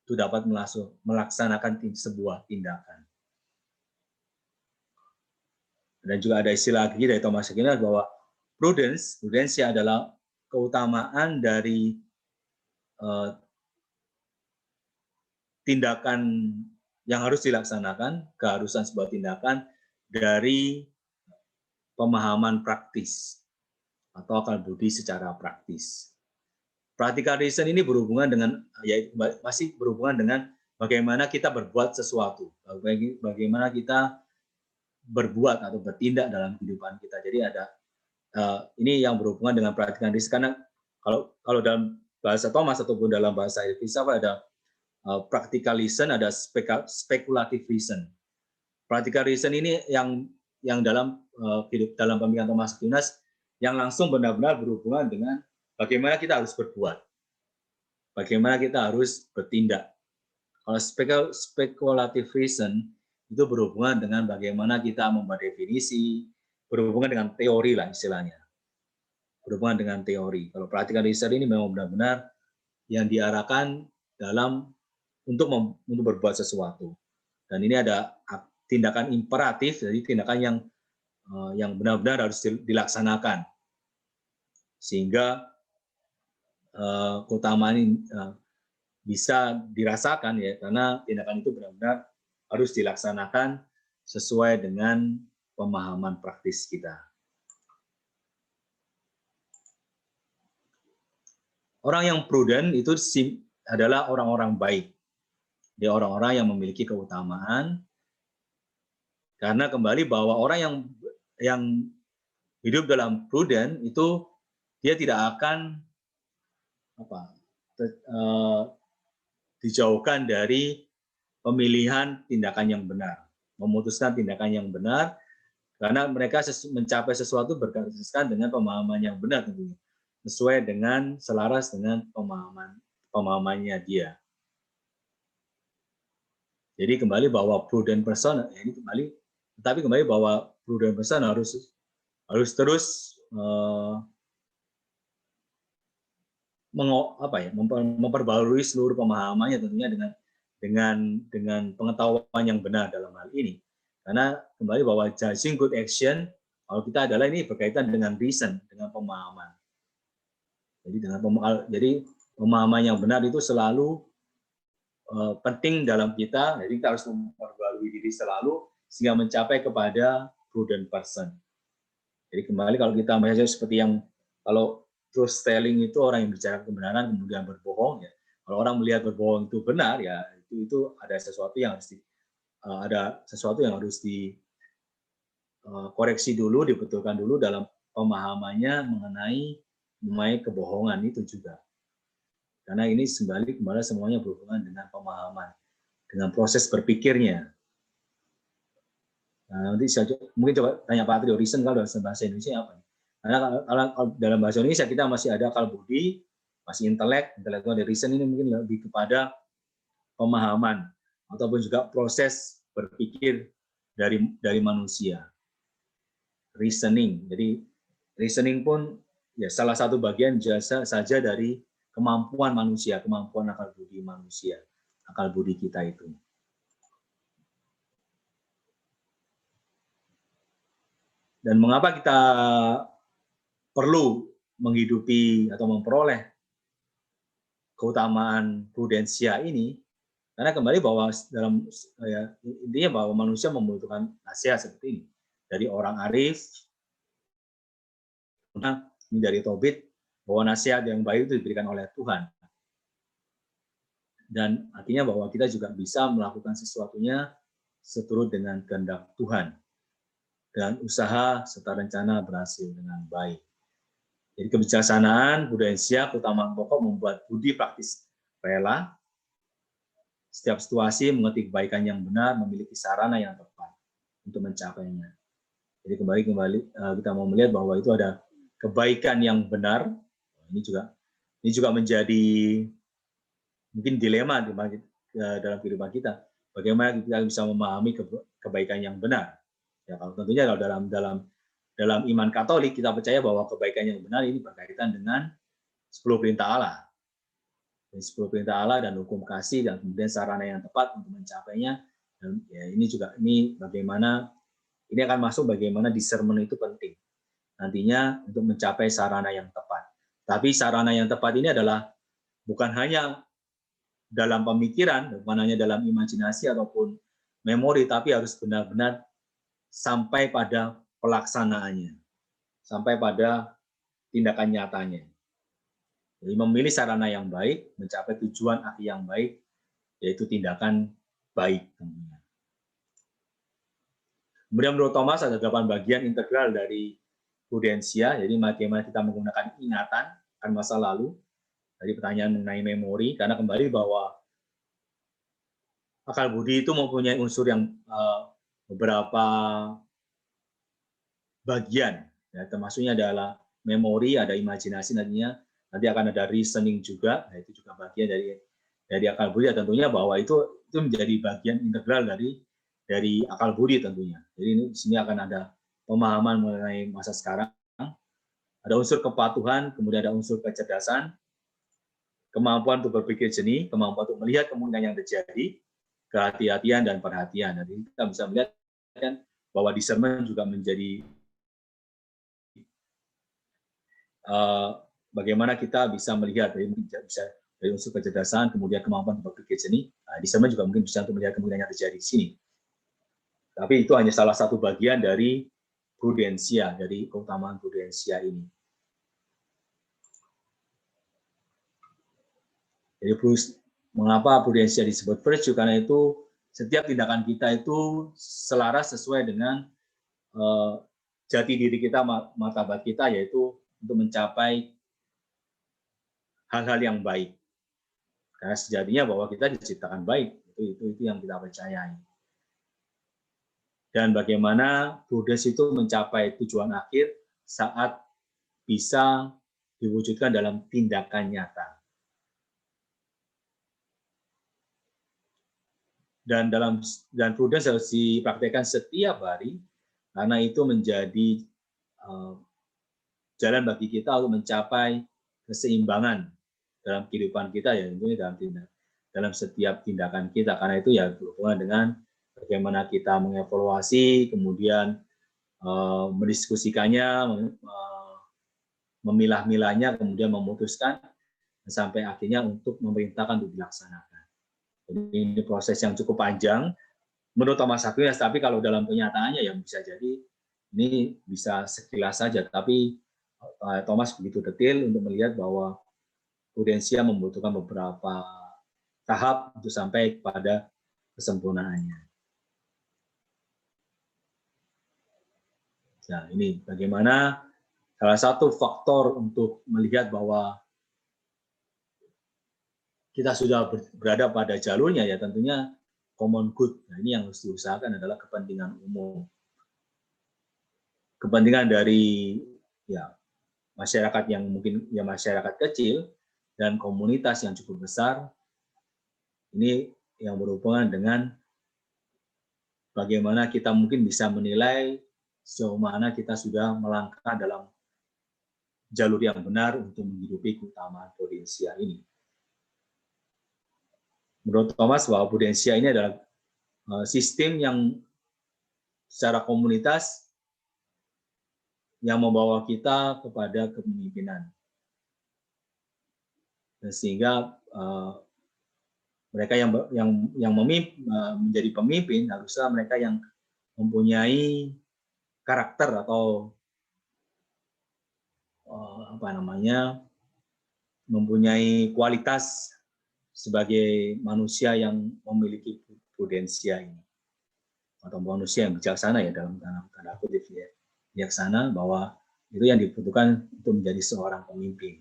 Itu dapat melaksanakan sebuah tindakan. Dan juga ada istilah lagi dari Thomas Aquinas bahwa prudensia adalah keutamaan dari tindakan yang harus dilaksanakan, keharusan sebuah tindakan dari pemahaman praktis atau akal budi secara praktis. Practical reason ini berhubungan dengan, masih berhubungan dengan bagaimana kita berbuat sesuatu, bagaimana kita berbuat atau bertindak dalam kehidupan kita. Jadi ada ini yang berhubungan dengan perhatikan diri, karena kalau dalam bahasa Thomas ataupun dalam bahasa filsafat ada practical reason, ada speculative reason. Practical reason ini yang dalam dalam pemikiran Thomas Aquinas yang langsung benar-benar berhubungan dengan bagaimana kita harus berbuat, bagaimana kita harus bertindak. Kalau speculative reason itu berhubungan dengan bagaimana kita membuat definisi, berhubungan dengan teori lah istilahnya. Berhubungan dengan teori. Kalau practical reason ini memang benar-benar yang diarahkan untuk berbuat sesuatu. Dan ini ada tindakan imperatif, jadi tindakan yang benar-benar harus dilaksanakan. Sehingga keutamaan ini bisa dirasakan ya, karena tindakan itu benar-benar harus dilaksanakan sesuai dengan pemahaman praktis kita. Orang yang prudent itu adalah orang-orang baik. Dia orang-orang yang memiliki keutamaan, karena kembali bahwa orang yang hidup dalam prudent itu dia tidak akan dijauhkan dari pemilihan tindakan yang benar, memutuskan tindakan yang benar, karena mereka mencapai sesuatu berdasarkan dengan pemahaman yang benar tentunya, sesuai dengan selaras dengan pemahamannya dia. Jadi kembali bahwa prudent person kembali bahwa prudent person harus terus memperbarui seluruh pemahamannya tentunya dengan pengetahuan yang benar dalam hal ini. Karena kembali bahwa judging good action kalau kita adalah ini berkaitan dengan reason, dengan pemahaman. Jadi pemahaman yang benar itu selalu penting dalam kita. Jadi kita harus memperbarui diri selalu sehingga mencapai kepada prudent person. Jadi kembali kalau kita membaca seperti yang kalau truth telling itu orang yang bicara kebenaran kemudian berbohong ya. Kalau orang melihat berbohong itu benar ya itu ada sesuatu yang harus dikoreksi dulu, dibetulkan dulu dalam pemahamannya mengenai kebohongan itu juga. Karena ini kembali semuanya berhubungan dengan pemahaman, dengan proses berpikirnya. Nah, nanti mungkin coba tanya Pak Trio, reason kalau dalam bahasa Indonesia apa? Karena kalau dalam bahasa Indonesia kita masih ada akal budi, masih intelektual dari reason ini mungkin lebih kepada pemahaman ataupun juga proses berpikir dari manusia. Reasoning. Jadi reasoning pun ya salah satu bagian jasa saja dari kemampuan manusia, kemampuan akal budi manusia, akal budi kita itu. Dan mengapa kita perlu menghidupi atau memperoleh keutamaan prudensia ini? Karena kembali bahwa intinya bahwa manusia membutuhkan nasihat seperti ini dari orang arif, dari Tobit, bahwa nasihat yang baik itu diberikan oleh Tuhan. Dan artinya bahwa kita juga bisa melakukan sesuatunya seturut dengan kehendak Tuhan. Dan usaha serta rencana berhasil dengan baik. Jadi kebijaksanaan, prudensia, keutamaan pokok membuat budi praktis rela. Setiap situasi mengerti kebaikan yang benar, memiliki sarana yang tepat untuk mencapainya. Jadi kembali kita mau melihat bahwa itu ada kebaikan yang benar. Ini juga menjadi mungkin dilema dalam kehidupan kita. Bagaimana kita bisa memahami kebaikan yang benar? Ya, tentunya kalau dalam iman Katolik kita percaya bahwa kebaikan yang benar ini berkaitan dengan 10 perintah Allah. 10 perintah Allah dan hukum kasih dan kemudian sarana yang tepat untuk mencapainya. Dan ya, ini bagaimana ini akan masuk bagaimana discernment itu penting nantinya untuk mencapai sarana yang tepat. Tapi sarana yang tepat ini adalah bukan hanya dalam pemikiran, bukan hanya dalam imajinasi ataupun memori, tapi harus benar-benar sampai pada pelaksanaannya, sampai pada tindakan nyatanya. Jadi memilih sarana yang baik, mencapai tujuan akhir yang baik, yaitu tindakan baik. Kemudian menurut Thomas ada 8 bagian integral dari prudensia, jadi bagaimana kita menggunakan ingatan akan masa lalu. Tadi pertanyaan mengenai memori, karena kembali bahwa akal budi itu mempunyai unsur yang beberapa bagian, ya, termasuknya adalah memori, ada imajinasi, nanti akan ada reasoning juga, nah, itu juga bagian dari akal budi, tentunya bahwa itu menjadi bagian integral dari akal budi tentunya. Jadi ini di sini akan ada pemahaman mengenai masa sekarang, ada unsur kepatuhan, kemudian ada unsur kecerdasan, kemampuan untuk berpikir jernih, kemampuan untuk melihat kemungkinan yang terjadi, kehati-hatian dan perhatian. Jadi kita bisa melihat kan bahwa discernment juga menjadi bagaimana kita bisa melihat, bisa dari unsur kecerdasan, kemudian kemampuan untuk berpikir jernih. Discernment juga mungkin bisa untuk melihat kemungkinan yang terjadi di sini. Tapi itu hanya salah satu bagian dari prudensia, dari keutamaan prudensia ini. Jadi mengapa prudensia disebut virtue? Karena itu setiap tindakan kita itu selaras sesuai dengan jati diri kita, martabat kita, yaitu untuk mencapai hal-hal yang baik. Karena sejatinya bahwa kita diciptakan baik, itu yang kita percayai. Dan bagaimana prudence itu mencapai tujuan akhir saat bisa diwujudkan dalam tindakan nyata. Dan prudence harus dipraktekkan setiap hari, karena itu menjadi jalan bagi kita untuk mencapai keseimbangan dalam kehidupan kita, ya tentunya dalam setiap tindakan kita. Karena itu ya berhubungan dengan bagaimana kita mengevaluasi, kemudian mendiskusikannya, memilah-milahnya, kemudian memutuskan, sampai akhirnya untuk memerintahkan untuk dilaksanakan. Jadi ini proses yang cukup panjang menurut Thomas Aquinas, tapi kalau dalam kenyataannya ya bisa jadi ini bisa sekilas saja, tapi Thomas begitu detail untuk melihat bahwa prudensia membutuhkan beberapa tahap untuk sampai pada kesempurnaannya. Nah, ini bagaimana salah satu faktor untuk melihat bahwa kita sudah berada pada jalurnya, ya tentunya common good. Nah, ini yang harus diusahakan adalah kepentingan umum. Kepentingan dari ya masyarakat yang mungkin ya masyarakat kecil dan komunitas yang cukup besar, ini yang berhubungan dengan bagaimana kita mungkin bisa menilai sejauh mana kita sudah melangkah dalam jalur yang benar untuk menghidupi keutamaan prudensia ini. Menurut Thomas, bahwa prudensia ini adalah sistem yang secara komunitas yang membawa kita kepada kepemimpinan. Dan sehingga mereka yang menjadi pemimpin haruslah mereka yang mempunyai karakter atau mempunyai kualitas sebagai manusia yang memiliki prudensia ini, atau manusia yang bijaksana, ya dalam tanda kutip, ya bijaksana, bahwa itu yang dibutuhkan untuk menjadi seorang pemimpin.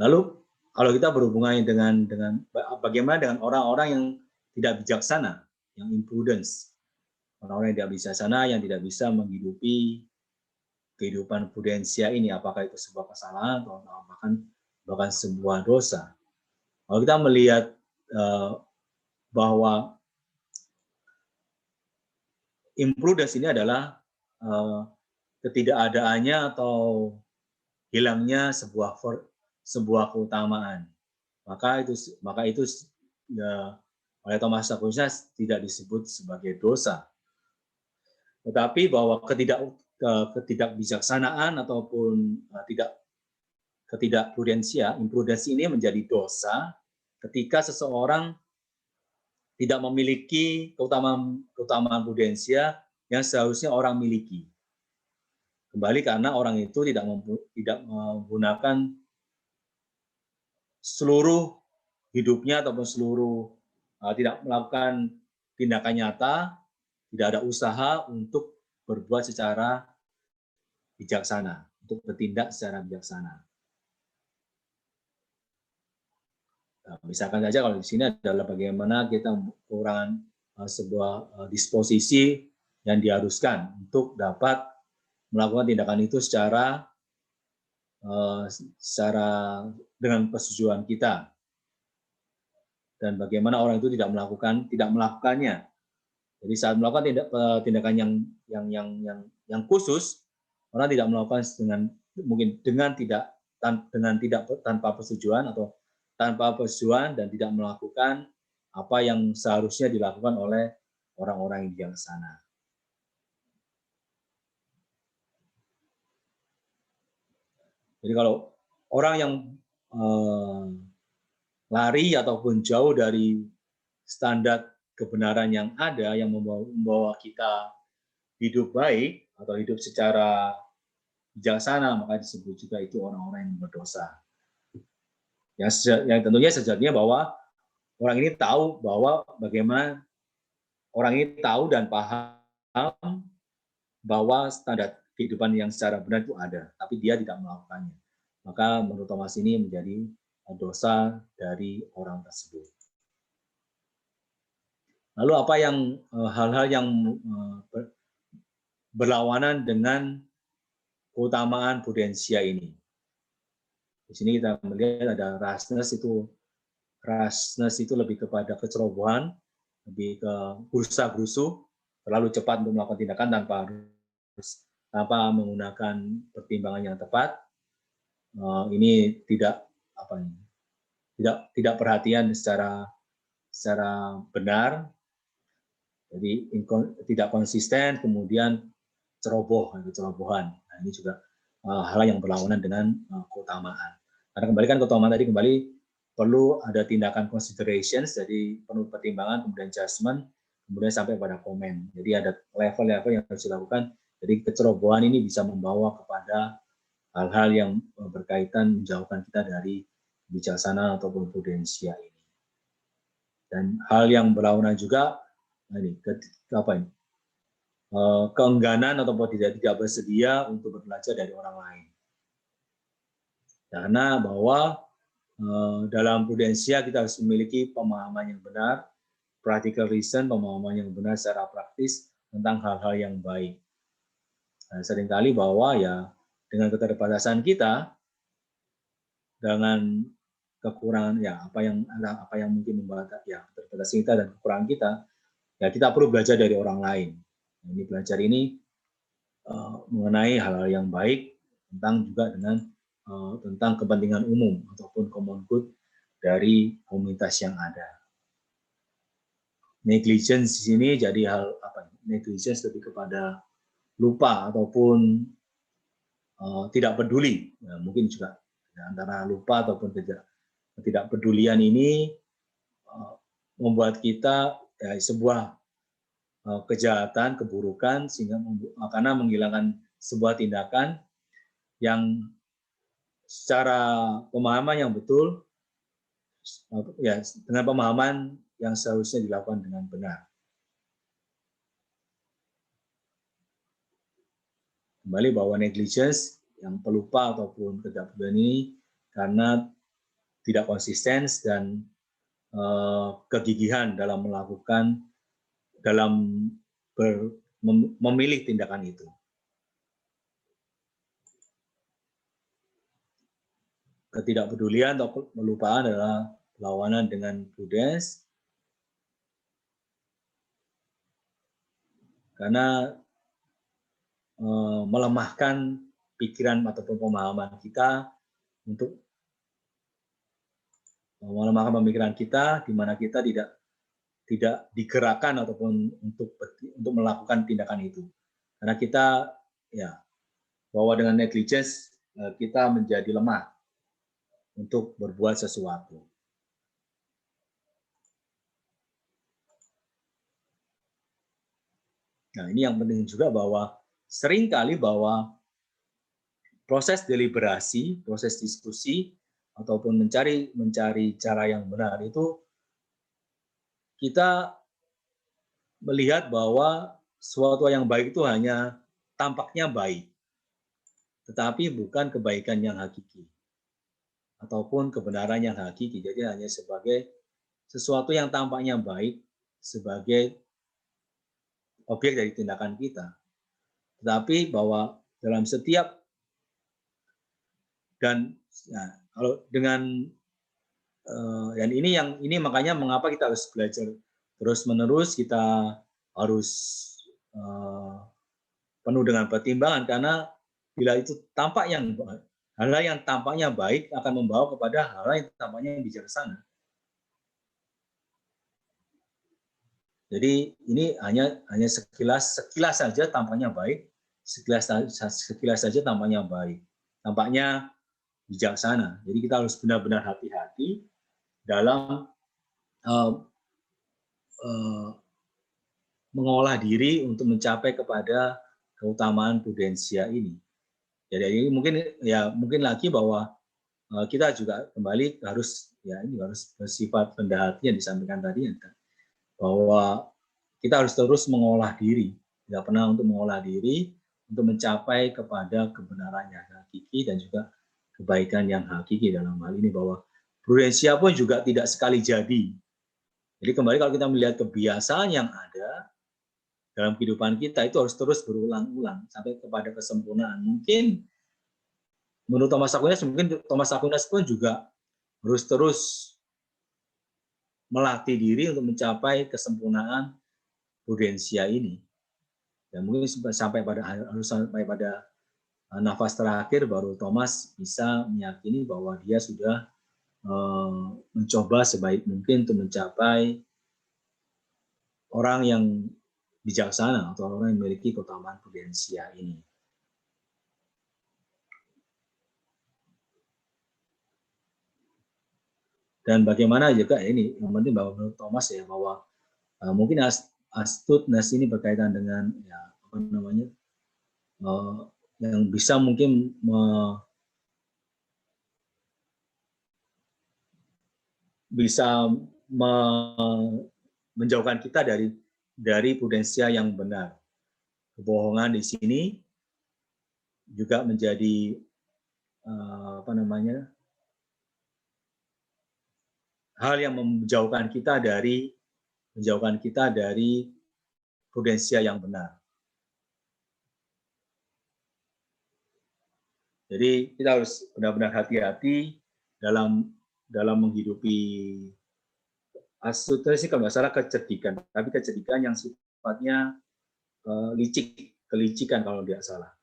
Lalu kalau kita berhubungan dengan bagaimana dengan orang-orang yang tidak bijaksana, yang imprudence, orang-orang yang tidak bijaksana, yang tidak bisa menghidupi kehidupan prudensia ini, apakah itu sebuah kesalahan atau bahkan sebuah dosa. Kalau kita melihat bahwa imprudence ini adalah ketidakadaannya atau hilangnya sebuah keutamaan, maka itu ya, oleh Thomas Aquinas tidak disebut sebagai dosa. Tetapi bahwa ketidakbijaksanaan ataupun ketidakprudensia, imprudensi ini menjadi dosa ketika seseorang tidak memiliki keutamaan prudensia yang seharusnya orang miliki. Kembali karena orang itu tidak menggunakan seluruh hidupnya ataupun seluruh tidak melakukan tindakan nyata, tidak ada usaha untuk berbuat secara bijaksana, untuk bertindak secara bijaksana. Nah, misalkan saja kalau di sini adalah bagaimana kita kekurangan sebuah disposisi yang diharuskan untuk dapat melakukan tindakan itu secara dengan persetujuan kita, dan bagaimana orang itu tidak melakukannya. Jadi saat melakukan tindakan yang khusus, orang tidak melakukan tanpa persetujuan atau tanpa persetujuan dan tidak melakukan apa yang seharusnya dilakukan oleh orang-orang yang di sana. Jadi kalau orang yang lari ataupun jauh dari standar kebenaran yang ada yang membawa kita hidup baik atau hidup secara bijaksana, maka disebut juga itu orang-orang yang berdosa. Yang tentunya sejatinya bahwa orang ini tahu bahwa bagaimana orang ini tahu dan paham bahwa standar kehidupan yang secara benar itu ada, tapi dia tidak melakukannya. Maka menurut Thomas ini menjadi dosa dari orang tersebut. Lalu apa yang hal-hal yang berlawanan dengan keutamaan prudensia ini? Di sini kita melihat ada rashness itu lebih kepada kecerobohan, lebih ke gerusa-gerusu, terlalu cepat untuk melakukan tindakan tanpa menggunakan pertimbangan yang tepat. Ini tidak perhatian secara benar, jadi tidak konsisten, kemudian cerobohan. Nah, ini juga hal yang berlawanan dengan keutamaan. Karena keutamaan tadi perlu ada tindakan considerations, jadi penuh pertimbangan, kemudian judgment, kemudian sampai pada komen. Jadi ada level-level yang harus dilakukan. Jadi kecerobohan ini bisa membawa kepada hal-hal yang berkaitan menjauhkan kita dari bijaksana ataupun prudensia ini. Dan hal yang berlawanan juga keengganan ataupun tidak bersedia untuk belajar dari orang lain. Karena bahwa dalam prudensia kita harus memiliki pemahaman yang benar, practical reason, pemahaman yang benar secara praktis tentang hal-hal yang baik. Nah, seringkali bahwa ya dengan keterbatasan kita, dengan kekurangan apa yang mungkin membatasi keterbatasan kita dan kekurangan kita, ya kita perlu belajar dari orang lain. Nah, ini belajar ini mengenai hal-hal yang baik tentang kepentingan umum ataupun common good dari komunitas yang ada. Negligence di sini jadi negligence lebih kepada lupa ataupun tidak peduli. Nah, mungkin juga antara lupa ataupun tidak pedulian ini membuat kita sebuah kejahatan, keburukan, sehingga karena menghilangkan sebuah tindakan yang secara pemahaman yang betul, dengan pemahaman yang seharusnya dilakukan dengan benar. Kembali bahwa negligence yang pelupa ataupun ketidakpedulian ini karena tidak konsisten dan kegigihan dalam memilih tindakan itu. Ketidakpedulian atau pelupaan adalah berlawanan dengan prudence, karena melemahkan pikiran ataupun pemahaman kita untuk melemahkan pemikiran kita, di mana kita tidak digerakkan ataupun untuk melakukan tindakan itu. Karena kita bahwa dengan negligence kita menjadi lemah untuk berbuat sesuatu. Nah, ini yang penting juga bahwa seringkali bahwa proses deliberasi, proses diskusi ataupun mencari cara yang benar itu kita melihat bahwa suatu yang baik itu hanya tampaknya baik, tetapi bukan kebaikan yang hakiki ataupun kebenaran yang hakiki. Jadi hanya sebagai sesuatu yang tampaknya baik sebagai objek dari tindakan kita. Tetapi bahwa dalam setiap dan nah, kalau dengan dan ini makanya mengapa kita harus belajar terus-menerus, kita harus penuh dengan pertimbangan, karena bila itu tampak hal yang tampaknya baik akan membawa kepada hal yang tampaknya bijaksana. Jadi ini hanya sekilas saja tampaknya baik, sekilas saja tampaknya baik, tampaknya bijaksana. Jadi kita harus benar-benar hati-hati dalam mengolah diri untuk mencapai kepada keutamaan prudensia ini. Jadi mungkin lagi bahwa kita juga kembali harus bersifat rendah hati yang disampaikan tadi, bahwa kita harus terus mengolah diri, tidak pernah untuk mengolah diri untuk mencapai kepada kebenaran yang hakiki dan juga kebaikan yang hakiki. Dalam hal ini bahwa prudensia pun juga tidak sekali jadi. Jadi kembali kalau kita melihat kebiasaan yang ada dalam kehidupan kita itu harus terus berulang-ulang sampai kepada kesempurnaan. Mungkin menurut Thomas Aquinas pun juga harus terus melatih diri untuk mencapai kesempurnaan prudensia ini. Dan mungkin sampai pada nafas terakhir baru Thomas bisa meyakini bahwa dia sudah mencoba sebaik mungkin untuk mencapai orang yang bijaksana atau orang yang memiliki keutamaan prudensia ini. Dan bagaimana juga ini yang penting bahwa menurut Thomas ya, bahwa mungkin astuteness ini berkaitan dengan yang bisa mungkin bisa menjauhkan kita dari prudensia yang benar. Kebohongan di sini juga menjadi hal yang menjauhkan kita dari prudensia yang benar. Jadi kita harus benar-benar hati-hati dalam menghidupi astuteness, kalau nggak salah kecerdikan, tapi kecerdikan yang sifatnya kelicikan kalau tidak salah.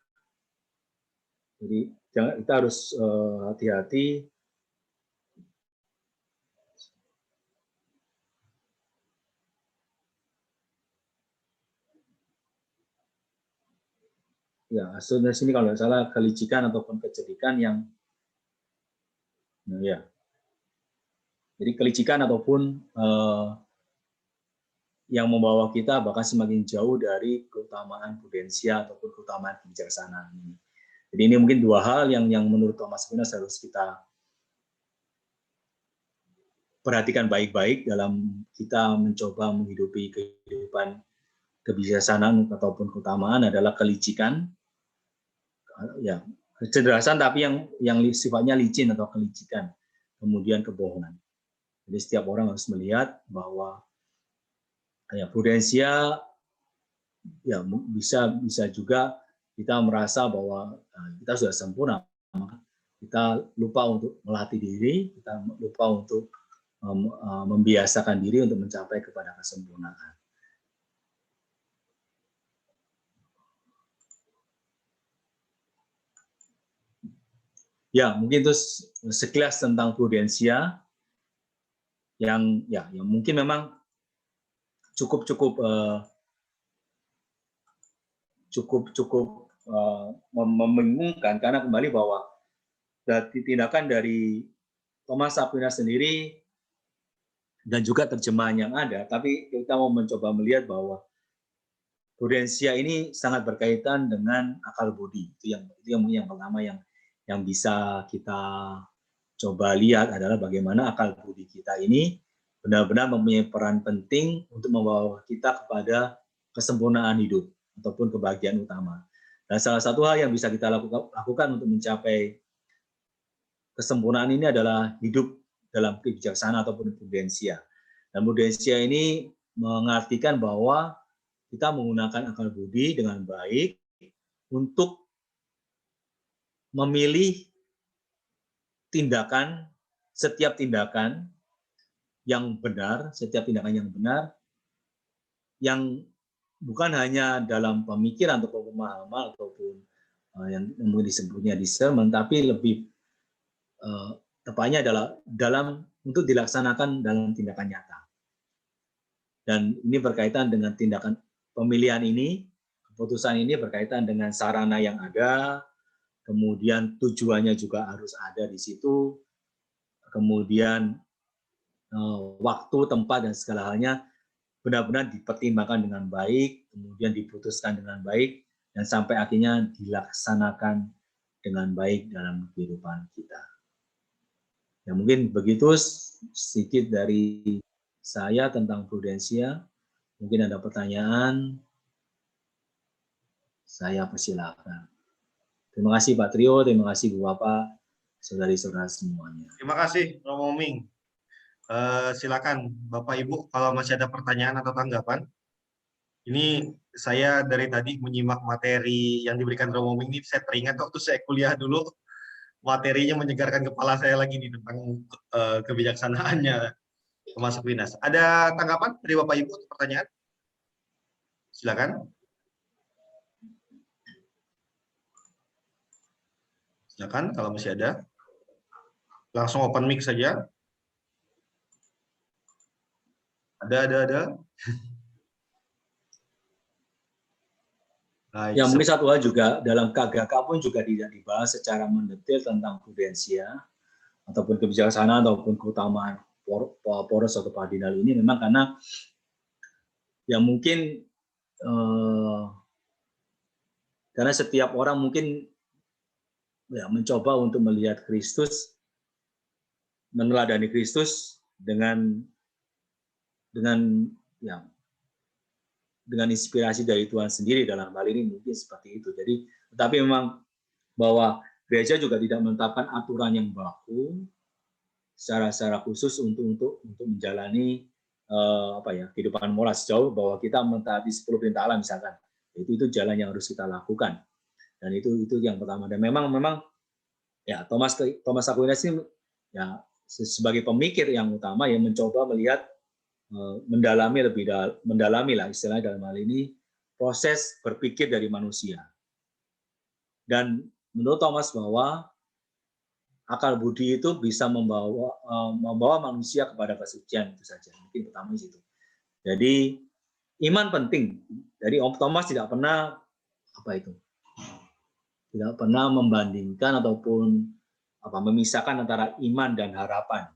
Jadi kita harus hati-hati. Ya, astuteness ini kalau nggak salah kelicikan ataupun kecerdikan yang ya. Jadi kelicikan ataupun yang membawa kita bahkan semakin jauh dari keutamaan prudensia ataupun keutamaan kebijaksanaan ini. Jadi ini mungkin dua hal yang menurut Thomas Aquinas harus kita perhatikan baik-baik dalam kita mencoba menghidupi kehidupan kebijaksanaan ataupun keutamaan, adalah kelicikan, ya kecerdasan tapi yang sifatnya licin atau kelicikan, kemudian kebohongan. Jadi setiap orang harus melihat bahwa ya prudensia ya bisa juga kita merasa bahwa kita sudah sempurna, maka kita lupa untuk melatih diri, kita lupa untuk membiasakan diri untuk mencapai kepada kesempurnaan. Ya, mungkin itu sekilas tentang prudensia yang mungkin memang cukup membingungkan, karena kembali bahwa tindakan dari Thomas Aquinas sendiri dan juga terjemahan yang ada, tapi kita mau mencoba melihat bahwa prudensia ini sangat berkaitan dengan akal budi. Itu yang pertama yang bisa kita coba lihat adalah bagaimana akal budi kita ini benar-benar mempunyai peran penting untuk membawa kita kepada kesempurnaan hidup ataupun kebahagiaan utama. Dan salah satu hal yang bisa kita lakukan untuk mencapai kesempurnaan ini adalah hidup dalam kebijaksanaan ataupun prudensia. Dan prudensia ini mengartikan bahwa kita menggunakan akal budi dengan baik untuk memilih setiap tindakan yang benar, yang bukan hanya dalam pemikiran atau pemahaman ataupun yang mungkin disebutnya discernment, tapi lebih tepatnya adalah untuk dilaksanakan dalam tindakan nyata. Dan ini berkaitan dengan tindakan pemilihan ini, keputusan ini berkaitan dengan sarana yang ada, kemudian tujuannya juga harus ada di situ, kemudian waktu, tempat, dan segala halnya benar-benar dipertimbangkan dengan baik, kemudian diputuskan dengan baik, dan sampai akhirnya dilaksanakan dengan baik dalam kehidupan kita. Ya, mungkin begitu sedikit dari saya tentang prudensia. Mungkin ada pertanyaan, saya persilakan. Terima kasih Pak Trio, terima kasih Bu Bapak, saudari-saudara semuanya. Terima kasih Romo Ming. Silakan Bapak Ibu kalau masih ada pertanyaan atau tanggapan. Ini saya dari tadi menyimak materi yang diberikan Romo Ming ini, saya teringat waktu saya kuliah dulu, materinya menyegarkan kepala saya lagi nih tentang kebijaksanaannya Thomas Aquinas. Ada tanggapan dari Bapak Ibu untuk pertanyaan? Silakan. Silakan kalau masih ada. Langsung open mic saja. Ada. Baik, yang mungkin satu hal juga, dalam KGK pun juga tidak dibahas secara mendetail tentang prudensia, ataupun kebijaksanaan, ataupun keutamaan poros atau kardinal ini, memang karena ya mungkin karena setiap orang mungkin ya mencoba untuk melihat Kristus, meneladani Kristus dengan inspirasi dari Tuhan sendiri, dalam hal ini mungkin seperti itu. Jadi, tetapi memang bahwa gereja juga tidak menetapkan aturan yang baku secara khusus untuk menjalani kehidupan moral sejauh bahwa kita mentaati 10 perintah Allah misalkan. Itu jalan yang harus kita lakukan. Dan itu yang pertama. Dan memang ya Thomas Aquinas ini ya sebagai pemikir yang utama yang mencoba melihat mendalami lah istilahnya dalam hal ini proses berpikir dari manusia. Dan menurut Thomas bahwa akal budi itu bisa membawa manusia kepada kesucian, itu saja. Mungkin pertama itu. Jadi iman penting. Jadi Thomas tidak pernah tidak pernah membandingkan ataupun memisahkan antara iman dan harapan.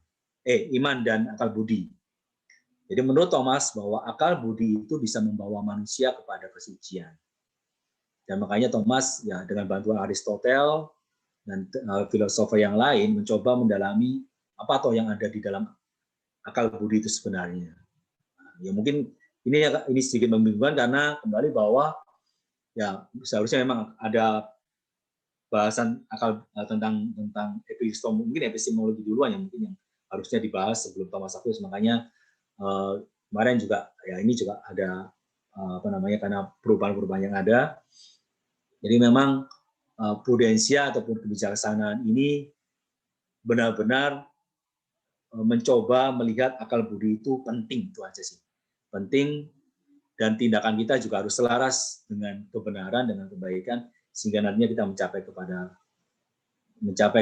Iman dan akal budi. Jadi menurut Thomas bahwa akal budi itu bisa membawa manusia kepada kesucian. Dan makanya Thomas ya dengan bantuan Aristoteles dan filosofer yang lain mencoba mendalami apa toh yang ada di dalam akal budi itu sebenarnya. Ya mungkin ini sedikit membingungkan karena kembali bahwa ya seharusnya memang ada bahasan akal tentang epistemologi duluan yang mungkin yang harusnya dibahas sebelum Thomas Aquinas. Makanya kemarin juga ya ini juga ada karena perubahan-perubahan yang ada. Jadi memang prudensia ataupun kebijaksanaan ini benar-benar mencoba melihat akal budi itu penting, itu aja sih. Penting, dan tindakan kita juga harus selaras dengan kebenaran, dengan kebaikan, sehingga nantinya kita mencapai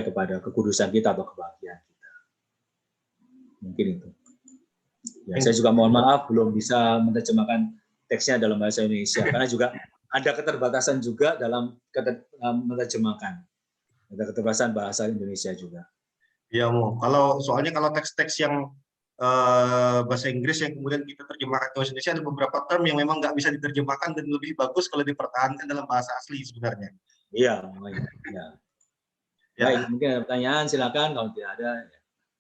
kepada kekudusan kita atau kebahagiaan kita. Mungkin itu. Ya, saya juga mohon maaf belum bisa menerjemahkan teksnya dalam bahasa Indonesia, karena juga ada keterbatasan juga dalam menerjemahkan. Ada keterbatasan bahasa Indonesia juga. Ya, soalnya kalau teks-teks yang bahasa Inggris yang kemudian kita terjemahkan ke bahasa Indonesia, ada beberapa term yang memang nggak bisa diterjemahkan dan lebih bagus kalau dipertahankan dalam bahasa asli sebenarnya. Iya. Baik, mungkin ada pertanyaan, silakan. Kalau tidak ada.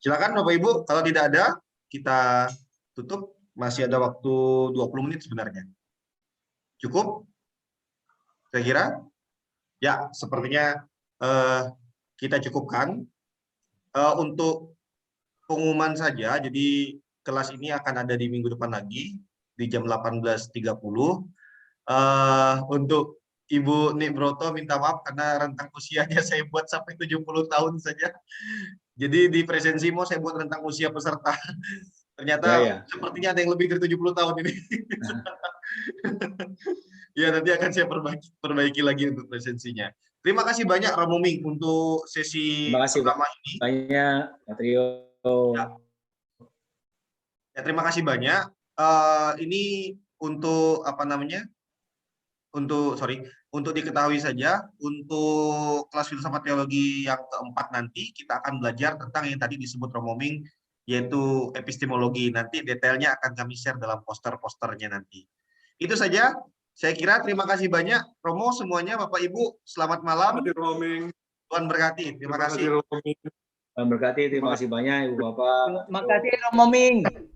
Silakan Bapak Ibu, kalau tidak ada, kita tutup. Masih ada waktu 20 menit sebenarnya. Cukup? Saya kira? Ya, sepertinya kita cukupkan. Untuk pengumuman saja, jadi kelas ini akan ada di minggu depan lagi, di jam 18.30. Untuk Ibu Nik Broto minta maaf karena rentang usianya saya buat sampai 70 tahun saja. Jadi di presensi mau saya buat rentang usia peserta. Ternyata Ya. sepertinya ada yang lebih dari 70 tahun ini. Ya, nanti akan saya perbaiki lagi untuk presensinya. Terima kasih banyak Romo Ming untuk sesi Terima kasih pertama ini. banyak, Pak Trio. Ya, terima kasih banyak. Ini untuk apa namanya? Untuk diketahui saja, untuk kelas filsafat teologi yang keempat nanti kita akan belajar tentang yang tadi disebut Romo Ming, yaitu epistemologi. Nanti detailnya akan kami share dalam poster-posternya nanti. Itu saja. Saya kira terima kasih banyak Romo semuanya, Bapak Ibu. Selamat malam. Tuhan berkati. Terima kasih. Tuhan berkati. Terima kasih banyak Ibu Bapak. Terima kasih Romo Ming.